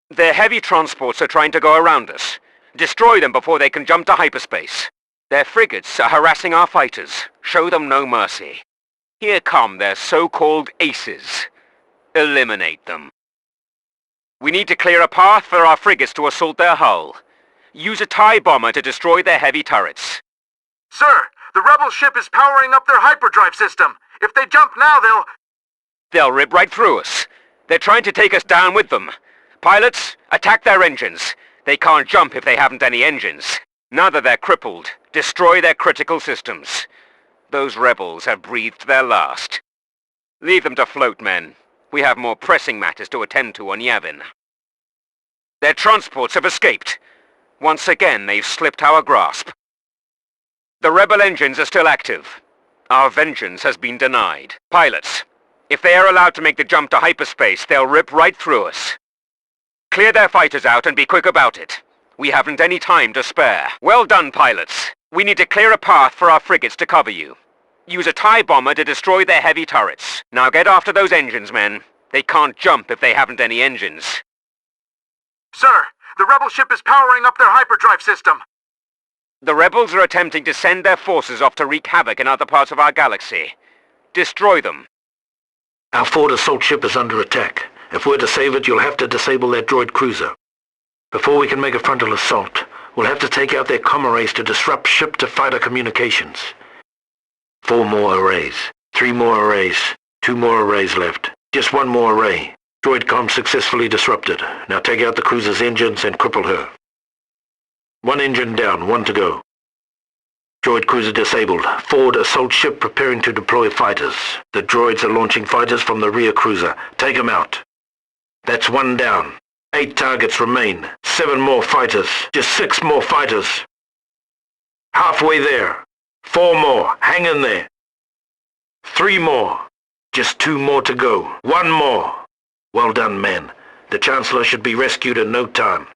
Their heavy transports are trying to go around us. Destroy them before they can jump to hyperspace. Their frigates are harassing our fighters. Show them no mercy. Here come their so-called aces. Eliminate them. We need to clear a path for our frigates to assault their hull. Use a TIE bomber to destroy their heavy turrets. Sir, the rebel ship is powering up their hyperdrive system. If they jump now, They'll rip right through us. They're trying to take us down with them. Pilots, attack their engines. They can't jump if they haven't any engines. Now that they're crippled, destroy their critical systems. Those rebels have breathed their last. Leave them to float, men. We have more pressing matters to attend to on Yavin. Their transports have escaped. Once again, they've slipped our grasp. The rebel engines are still active. Our vengeance has been denied. Pilots, if they are allowed to make the jump to hyperspace, they'll rip right through us. Clear their fighters out and be quick about it. We haven't any time to spare. Well done, pilots. We need to clear a path for our frigates to cover you. Use a TIE bomber to destroy their heavy turrets. Now get after those engines, men. They can't jump if they haven't any engines. Sir, the rebel ship is powering up their hyperdrive system. The rebels are attempting to send their forces off to wreak havoc in other parts of our galaxy. Destroy them. Our forward assault ship is under attack. If we're to save it, you'll have to disable their droid cruiser. Before we can make a frontal assault, we'll have to take out their comm arrays to disrupt ship-to-fighter communications. 4 more arrays. 3 more arrays. 2 more arrays left. Just 1 more array. Droid comm successfully disrupted. Now take out the cruiser's engines and cripple her. 1 engine down, 1 to go. Droid cruiser disabled. Forward assault ship preparing to deploy fighters. The droids are launching fighters from the rear cruiser. Take them out. That's 1 down. 8 targets remain. 7 more fighters. Just 6 more fighters. Halfway there. 4 more. Hang in there. 3 more. Just 2 more to go. 1 more. Well done, men. The Chancellor should be rescued in no time.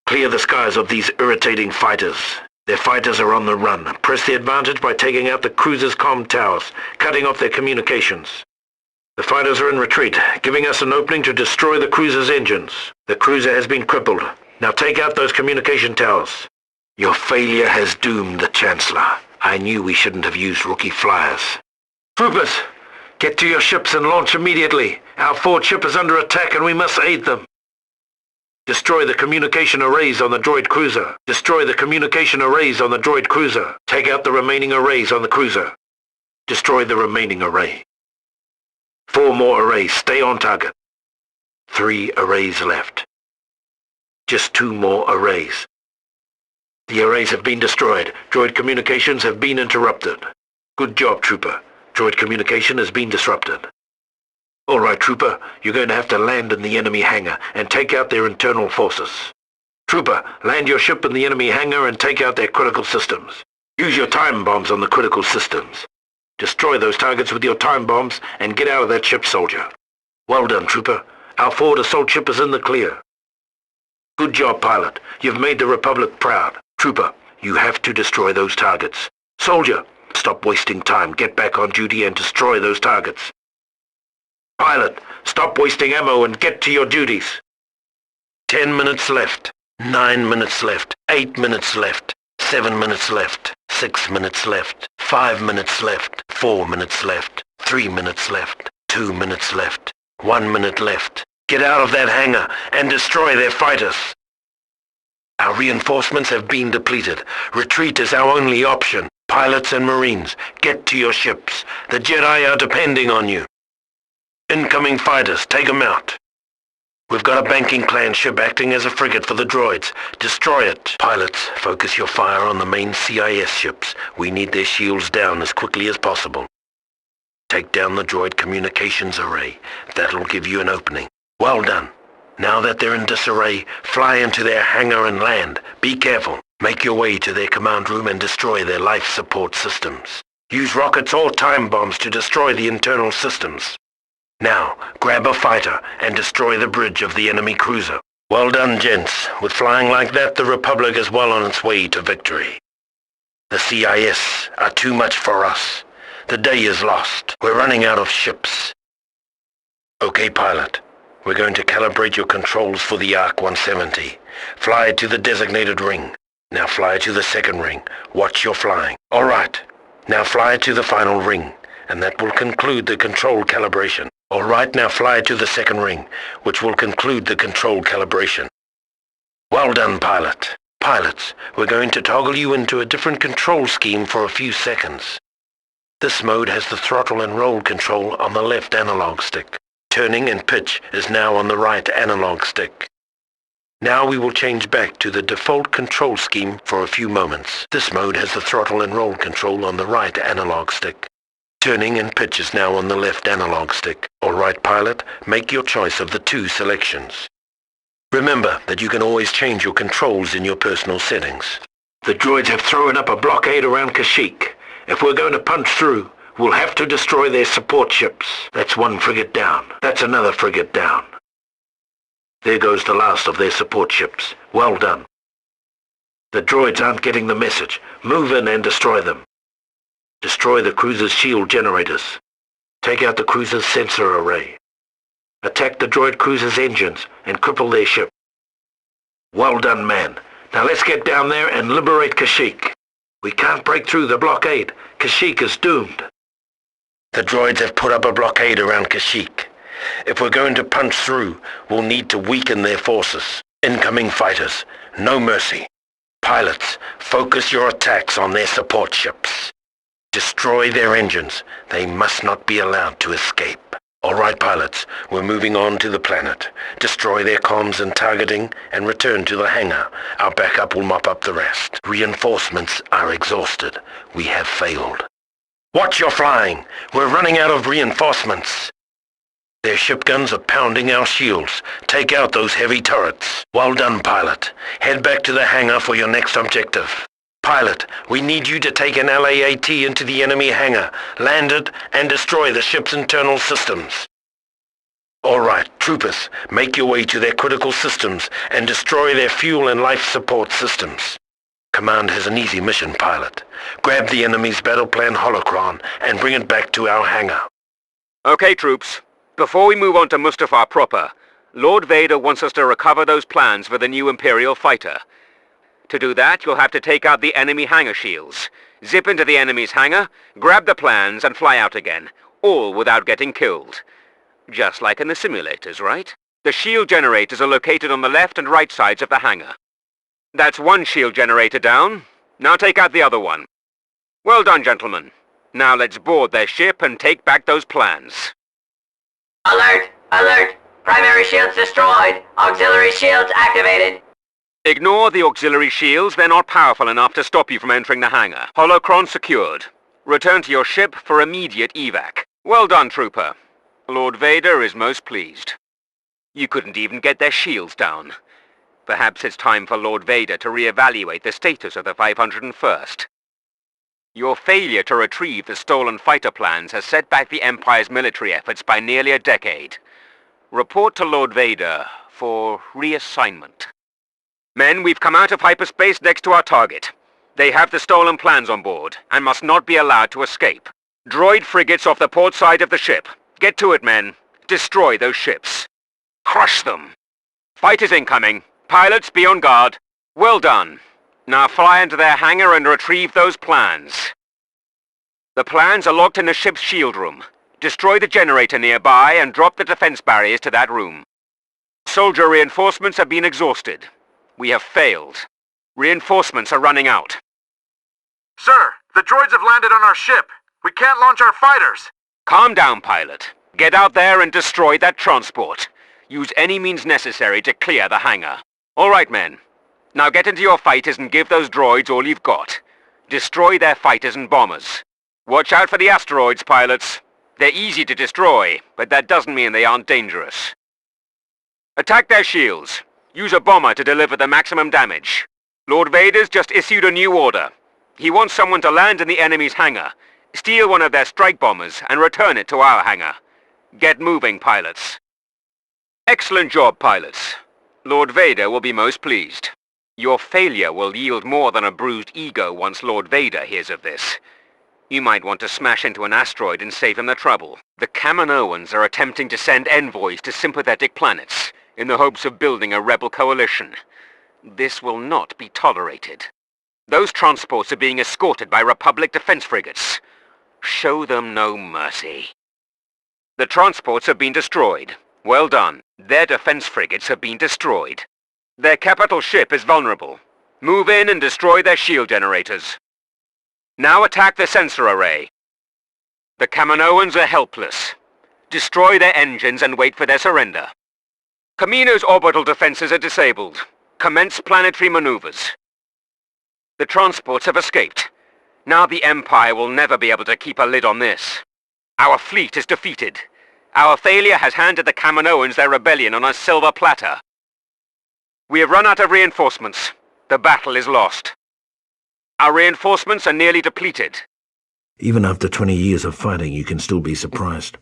Clear the skies of these irritating fighters. Their fighters are on the run. Press the advantage by taking out the cruiser's comm towers, cutting off their communications. The fighters are in retreat, giving us an opening to destroy the cruiser's engines. The cruiser has been crippled. Now take out those communication towers. Your failure has doomed the Chancellor. I knew we shouldn't have used rookie flyers. Troopers, get to your ships and launch immediately. Our forward ship is under attack and we must aid them. Destroy the communication arrays on the droid cruiser. Destroy the communication arrays on the droid cruiser. Take out the remaining arrays on the cruiser. Destroy the remaining array. 4 more arrays. Stay on target. 3 arrays left. Just 2 more arrays. The arrays have been destroyed. Droid communications have been interrupted. Good job, Trooper. Droid communication has been disrupted. All right, Trooper, you're going to have to land in the enemy hangar and take out their internal forces. Trooper, land your ship in the enemy hangar and take out their critical systems. Use your time bombs on the critical systems. Destroy those targets with your time bombs and get out of that ship, soldier. Well done, Trooper. Our forward assault ship is in the clear. Good job, pilot. You've made the Republic proud. Trooper, you have to destroy those targets. Soldier, stop wasting time. Get back on duty and destroy those targets. Pilot, stop wasting ammo and get to your duties. 10 minutes left. 9 minutes left. 8 minutes left. 7 minutes left. 6 minutes left. 5 minutes left. 4 minutes left. 3 minutes left. 2 minutes left. 1 minute left. Get out of that hangar and destroy their fighters. Our reinforcements have been depleted. Retreat is our only option. Pilots and Marines, get to your ships. The Jedi are depending on you. Incoming fighters, take them out. We've got a banking clan ship acting as a frigate for the droids. Destroy it. Pilots, focus your fire on the main CIS ships. We need their shields down as quickly as possible. Take down the droid communications array. That'll give you an opening. Well done. Now that they're in disarray, fly into their hangar and land. Be careful. Make your way to their command room and destroy their life support systems. Use rockets or time bombs to destroy the internal systems. Now, grab a fighter and destroy the bridge of the enemy cruiser. Well done, gents. With flying like that, the Republic is well on its way to victory. The CIS are too much for us. The day is lost. We're running out of ships. Okay, pilot. We're going to calibrate your controls for the Arc 170. Fly to the designated ring. Now fly to the second ring. Watch your flying. All right. Now fly to the final ring, and that will conclude the control calibration. All right, now fly to the second ring, which will conclude the control calibration. Well done, pilot. Pilots, we're going to toggle you into a different control scheme for a few seconds. This mode has the throttle and roll control on the left analog stick. Turning and pitch is now on the right analog stick. Now we will change back to the default control scheme for a few moments. This mode has the throttle and roll control on the right analog stick. Turning and pitch is now on the left analog stick. All right, pilot, make your choice of the 2 selections. Remember that you can always change your controls in your personal settings. The droids have thrown up a blockade around Kashyyyk. If we're going to punch through, we'll have to destroy their support ships. That's 1 frigate down. That's another frigate down. There goes the last of their support ships. Well done. The droids aren't getting the message. Move in and destroy them. Destroy the cruiser's shield generators. Take out the cruiser's sensor array. Attack the droid cruiser's engines and cripple their ship. Well done, man. Now let's get down there and liberate Kashyyyk. We can't break through the blockade. Kashyyyk is doomed. The droids have put up a blockade around Kashyyyk. If we're going to punch through, we'll need to weaken their forces. Incoming fighters, no mercy. Pilots, focus your attacks on their support ships. Destroy their engines. They must not be allowed to escape. All right, pilots, we're moving on to the planet. Destroy their comms and targeting and return to the hangar. Our backup will mop up the rest. Reinforcements are exhausted. We have failed. Watch your flying. We're running out of reinforcements. Their ship guns are pounding our shields. Take out those heavy turrets. Well done, pilot. Head back to the hangar for your next objective. Pilot, we need you to take an LAAT into the enemy hangar, land it, and destroy the ship's internal systems. All right, troopers, make your way to their critical systems and destroy their fuel and life support systems. Command has an easy mission, pilot. Grab the enemy's battle plan holocron and bring it back to our hangar. Okay, troops. Before we move on to Mustafar proper, Lord Vader wants us to recover those plans for the new Imperial fighter. To do that, you'll have to take out the enemy hangar shields, zip into the enemy's hangar, grab the plans, and fly out again, all without getting killed. Just like in the simulators, right? The shield generators are located on the left and right sides of the hangar. That's one shield generator down. Now take out the other one. Well done, gentlemen. Now let's board their ship and take back those plans. Alert! Alert! Primary shields destroyed! Auxiliary shields activated! Ignore the auxiliary shields. They're not powerful enough to stop you from entering the hangar. Holocron secured. Return to your ship for immediate evac. Well done, Trooper. Lord Vader is most pleased. You couldn't even get their shields down. Perhaps it's time for Lord Vader to re-evaluate the status of the 501st. Your failure to retrieve the stolen fighter plans has set back the Empire's military efforts by nearly a decade. Report to Lord Vader for reassignment. Men, we've come out of hyperspace next to our target. They have the stolen plans on board, and must not be allowed to escape. Droid frigates off the port side of the ship. Get to it, men. Destroy those ships. Crush them. Fighters incoming. Pilots, be on guard. Well done. Now fly into their hangar and retrieve those plans. The plans are locked in the ship's shield room. Destroy the generator nearby and drop the defense barriers to that room. Soldier reinforcements have been exhausted. We have failed. Reinforcements are running out. Sir, the droids have landed on our ship. We can't launch our fighters. Calm down, pilot. Get out there and destroy that transport. Use any means necessary to clear the hangar. All right, men. Now get into your fighters and give those droids all you've got. Destroy their fighters and bombers. Watch out for the asteroids, pilots. They're easy to destroy, but that doesn't mean they aren't dangerous. Attack their shields. Use a bomber to deliver the maximum damage. Lord Vader's just issued a new order. He wants someone to land in the enemy's hangar, steal one of their strike bombers, and return it to our hangar. Get moving, pilots. Excellent job, pilots. Lord Vader will be most pleased. Your failure will yield more than a bruised ego once Lord Vader hears of this. You might want to smash into an asteroid and save him the trouble. The Kaminoans are attempting to send envoys to sympathetic planets in the hopes of building a rebel coalition. This will not be tolerated. Those transports are being escorted by Republic defense frigates. Show them no mercy. The transports have been destroyed. Well done. Their defense frigates have been destroyed. Their capital ship is vulnerable. Move in and destroy their shield generators. Now attack the sensor array. The Kaminoans are helpless. Destroy their engines and wait for their surrender. Kamino's orbital defenses are disabled. Commence planetary maneuvers. The transports have escaped. Now the Empire will never be able to keep a lid on this. Our fleet is defeated. Our failure has handed the Kaminoans their rebellion on a silver platter. We have run out of reinforcements. The battle is lost. Our reinforcements are nearly depleted. Even after 20 years of fighting, you can still be surprised.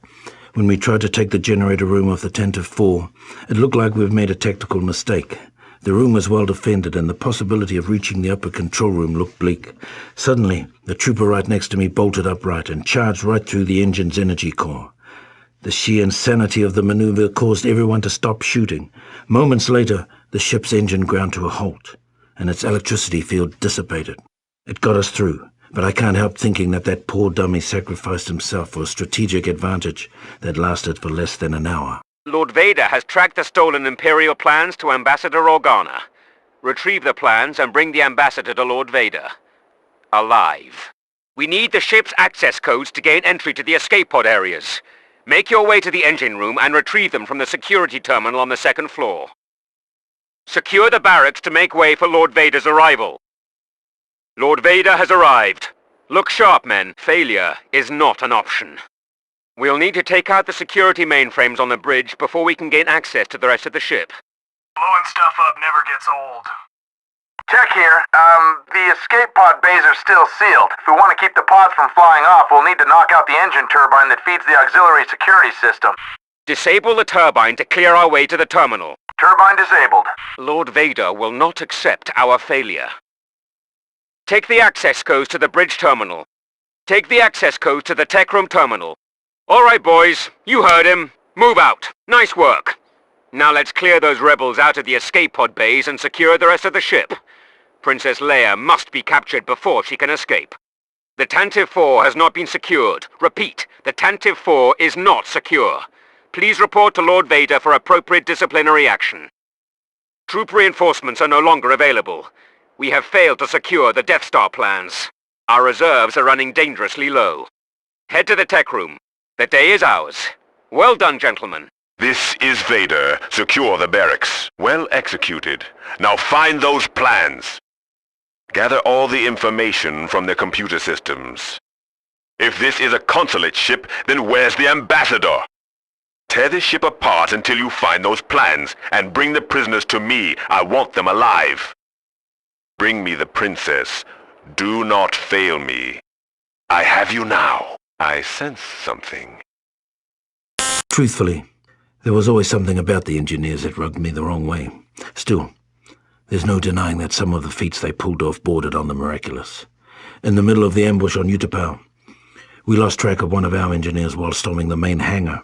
When we tried to take the generator room off the Tantive IV, it looked like we've made a tactical mistake. The room was well defended, and the possibility of reaching the upper control room looked bleak. Suddenly, the trooper right next to me bolted upright and charged right through the engine's energy core. The sheer insanity of the maneuver caused everyone to stop shooting. Moments later, the ship's engine ground to a halt, and its electricity field dissipated. It got us through, but I can't help thinking that poor dummy sacrificed himself for a strategic advantage that lasted for less than an hour. Lord Vader has tracked the stolen Imperial plans to Ambassador Organa. Retrieve the plans and bring the Ambassador to Lord Vader. Alive. We need the ship's access codes to gain entry to the escape pod areas. Make your way to the engine room and retrieve them from the security terminal on the second floor. Secure the barracks to make way for Lord Vader's arrival. Lord Vader has arrived. Look sharp, men. Failure is not an option. We'll need to take out the security mainframes on the bridge before we can gain access to the rest of the ship. Blowing stuff up never gets old. Tech here. The escape pod bays are still sealed. If we want to keep the pods from flying off, we'll need to knock out the engine turbine that feeds the auxiliary security system. Disable the turbine to clear our way to the terminal. Turbine disabled. Lord Vader will not accept our failure. Take the access codes to the bridge terminal. Take the access codes to the tech room terminal. All right, boys. You heard him. Move out. Nice work. Now let's clear those rebels out of the escape pod bays and secure the rest of the ship. Princess Leia must be captured before she can escape. The Tantive IV has not been secured. Repeat, the Tantive IV is not secure. Please report to Lord Vader for appropriate disciplinary action. Troop reinforcements are no longer available. We have failed to secure the Death Star plans. Our reserves are running dangerously low. Head to the tech room. The day is ours. Well done, gentlemen. This is Vader. Secure the barracks. Well executed. Now find those plans. Gather all the information from the computer systems. If this is a consulate ship, then where's the ambassador? Tear this ship apart until you find those plans, and bring the prisoners to me. I want them alive. Bring me the princess. Do not fail me. I have you now. I sense something. Truthfully, there was always something about the engineers that rubbed me the wrong way. Still, there's no denying that some of the feats they pulled off bordered on the miraculous. In the middle of the ambush on Utapau, we lost track of one of our engineers while storming the main hangar.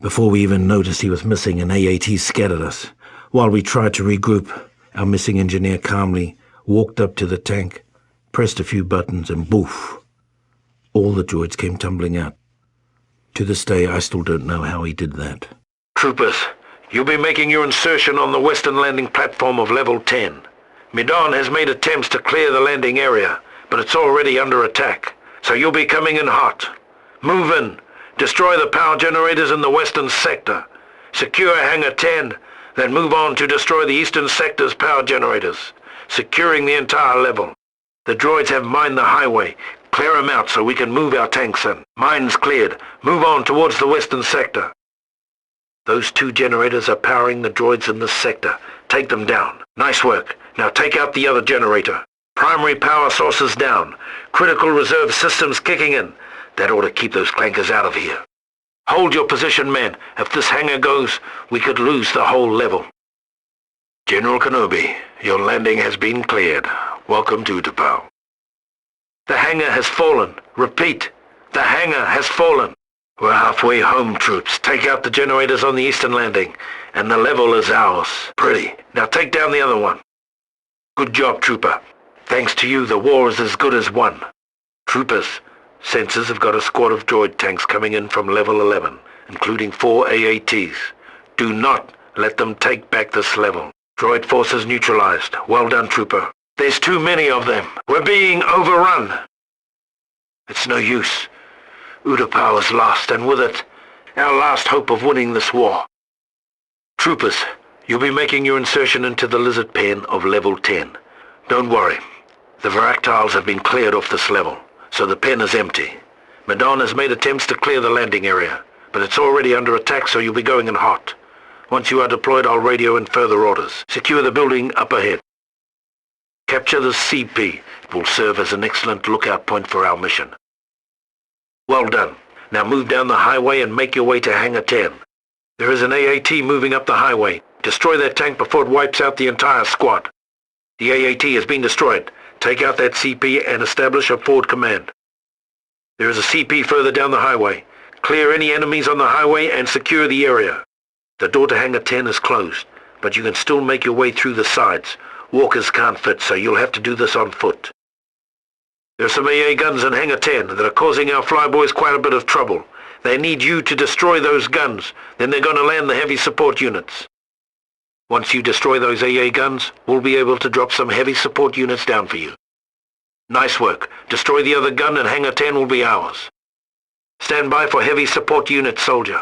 Before we even noticed he was missing, an AAT scattered us. While we tried to regroup, our missing engineer calmly walked up to the tank, pressed a few buttons, and boof! All the droids came tumbling out. To this day, I still don't know how he did that. Troopers, you'll be making your insertion on the western landing platform of Level 10. Medan has made attempts to clear the landing area, but it's already under attack, so you'll be coming in hot. Move in. Destroy the power generators in the western sector. Secure Hangar 10, then move on to destroy the eastern sector's power generators, securing the entire level. The droids have mined the highway. Clear them out so we can move our tanks in. Mines cleared. Move on towards the western sector. Those 2 generators are powering the droids in this sector. Take them down. Nice work. Now take out the other generator. Primary power sources down. Critical reserve systems kicking in. That ought to keep those clankers out of here. Hold your position, men. If this hangar goes, we could lose the whole level. General Kenobi, your landing has been cleared. Welcome to Utapau. The hangar has fallen. Repeat, the hangar has fallen. We're halfway home, troops. Take out the generators on the eastern landing, and the level is ours. Pretty. Now take down the other one. Good job, Trooper. Thanks to you, the war is as good as won. Troopers, Sensors have got a squad of droid tanks coming in from Level 11, including 4 AATs. Do not let them take back this level. Droid forces neutralized. Well done, Trooper. There's too many of them. We're being overrun. It's no use. Utapau is lost, and with it, our last hope of winning this war. Troopers, you'll be making your insertion into the lizard pen of Level 10. Don't worry. The Varactiles have been cleared off this level, so the pen is empty. Medan has made attempts to clear the landing area, but it's already under attack, so you'll be going in hot. Once you are deployed, I'll radio in further orders. Secure the building up ahead. Capture the CP. It will serve as an excellent lookout point for our mission. Well done. Now move down the highway and make your way to Hangar 10. There is an AAT moving up the highway. Destroy that tank before it wipes out the entire squad. The AAT has been destroyed. Take out that CP and establish a forward command. There is a CP further down the highway. Clear any enemies on the highway and secure the area. The door to Hangar 10 is closed, but you can still make your way through the sides. Walkers can't fit, so you'll have to do this on foot. There are some AA guns in Hangar 10 that are causing our flyboys quite a bit of trouble. They need you to destroy those guns, then they're going to land the heavy support units. Once you destroy those AA guns, we'll be able to drop some heavy support units down for you. Nice work. Destroy the other gun and Hangar 10 will be ours. Stand by for heavy support units, soldier.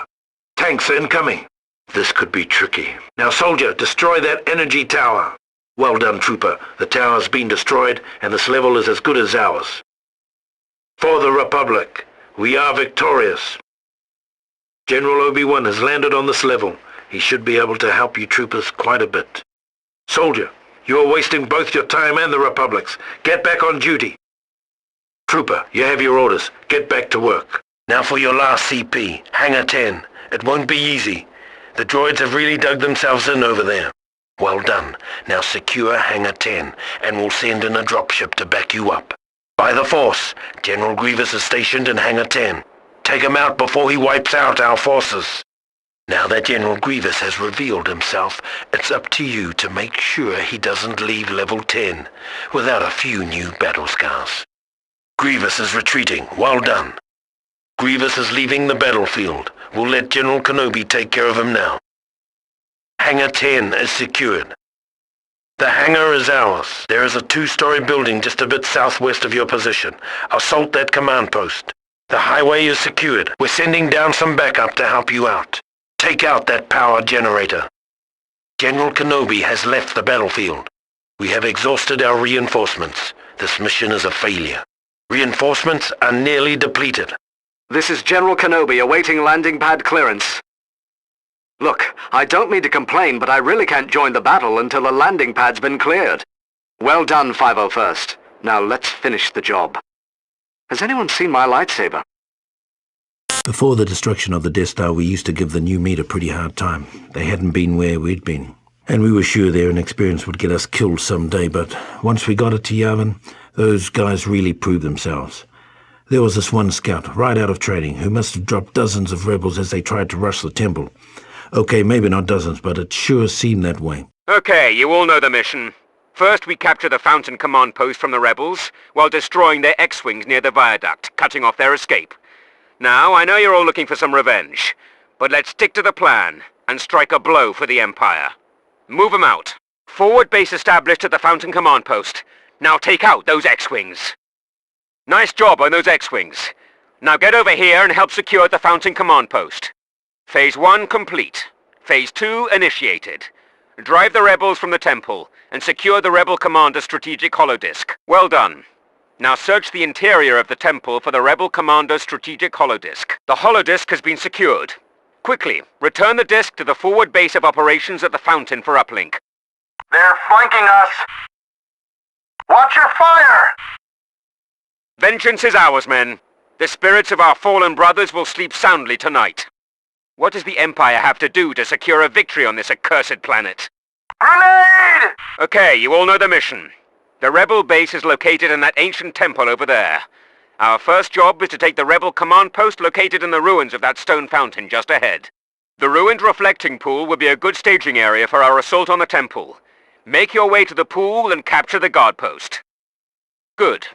Tanks incoming. This could be tricky. Now, soldier, destroy that energy tower. Well done, trooper. The tower's been destroyed, and this level is as good as ours. For the Republic, we are victorious. General Obi-Wan has landed on this level. He should be able to help you troopers quite a bit. Soldier, you are wasting both your time and the Republic's. Get back on duty. Trooper, you have your orders. Get back to work. Now for your last CP, Hangar 10. It won't be easy. The droids have really dug themselves in over there. Well done. Now secure Hangar 10, and we'll send in a dropship to back you up. By the Force, General Grievous is stationed in Hangar 10. Take him out before he wipes out our forces. Now that General Grievous has revealed himself, it's up to you to make sure he doesn't leave level 10 without a few new battle scars. Grievous is retreating. Well done. Grievous is leaving the battlefield. We'll let General Kenobi take care of him now. Hangar 10 is secured. The hangar is ours. There is a 2-story building just a bit southwest of your position. Assault that command post. The highway is secured. We're sending down some backup to help you out. Take out that power generator. General Kenobi has left the battlefield. We have exhausted our reinforcements. This mission is a failure. Reinforcements are nearly depleted. This is General Kenobi awaiting landing pad clearance. Look, I don't mean to complain, but I really can't join the battle until the landing pad's been cleared. Well done, 501st. Now let's finish the job. Has anyone seen my lightsaber? Before the destruction of the Death Star, we used to give the new meat a pretty hard time. They hadn't been where we'd been. And we were sure their inexperience would get us killed someday, but once we got it to Yavin, those guys really proved themselves. There was this one scout, right out of training, who must have dropped dozens of rebels as they tried to rush the temple. Okay, maybe not dozens, but it sure seemed that way. Okay, you all know the mission. First, we capture the Fountain command post from the rebels, while destroying their X-Wings near the viaduct, cutting off their escape. Now, I know you're all looking for some revenge, but let's stick to the plan, and strike a blow for the Empire. Move them out. Forward base established at the Fountain command post. Now take out those X-Wings. Nice job on those X-Wings. Now get over here and help secure the Fountain command post. Phase 1 complete. Phase 2 initiated. Drive the rebels from the temple, and secure the rebel commander's strategic holodisk. Well done. Now search the interior of the temple for the rebel commander's strategic holodisk. The holodisk has been secured. Quickly, return the disk to the forward base of operations at the Fountain for uplink. They're flanking us! Watch your fire! Vengeance is ours, men. The spirits of our fallen brothers will sleep soundly tonight. What does the Empire have to do to secure a victory on this accursed planet? Grenade! Okay, you all know the mission. The rebel base is located in that ancient temple over there. Our first job is to take the rebel command post located in the ruins of that stone fountain just ahead. The ruined reflecting pool will be a good staging area for our assault on the temple. Make your way to the pool and capture the guard post. Good.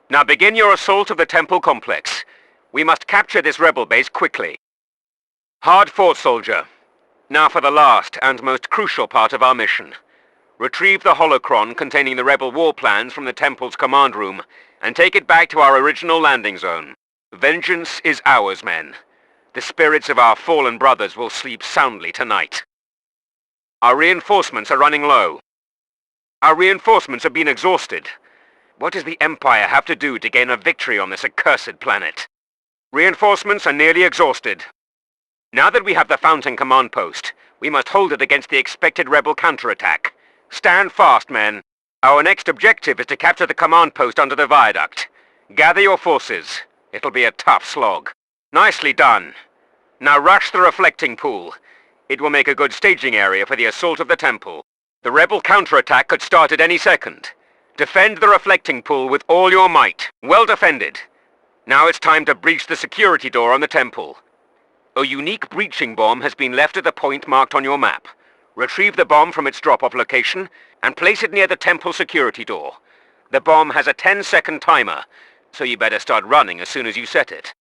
Now begin your assault of the temple complex. We must capture this rebel base quickly. Hard fought, soldier. Now for the last and most crucial part of our mission. Retrieve the holocron containing the rebel war plans from the temple's command room and take it back to our original landing zone. Vengeance is ours, men. The spirits of our fallen brothers will sleep soundly tonight. Our reinforcements are running low. Our reinforcements have been exhausted. What does the Empire have to do to gain a victory on this accursed planet? Reinforcements are nearly exhausted. Now that we have the Fountain command post, we must hold it against the expected rebel counterattack. Stand fast, men. Our next objective is to capture the command post under the viaduct. Gather your forces. It'll be a tough slog. Nicely done. Now rush the reflecting pool. It will make a good staging area for the assault of the temple. The rebel counterattack could start at any second. Defend the reflecting pool with all your might. Well defended. Now it's time to breach the security door on the temple. A unique breaching bomb has been left at the point marked on your map. Retrieve the bomb from its drop-off location and place it near the temple security door. The bomb has a 10-second timer, so you better start running as soon as you set it.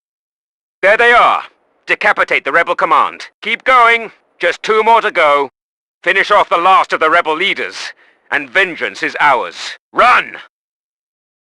There they are! Decapitate the rebel command. Keep going! Just 2 more to go. Finish off the last of the rebel leaders, and vengeance is ours. Run!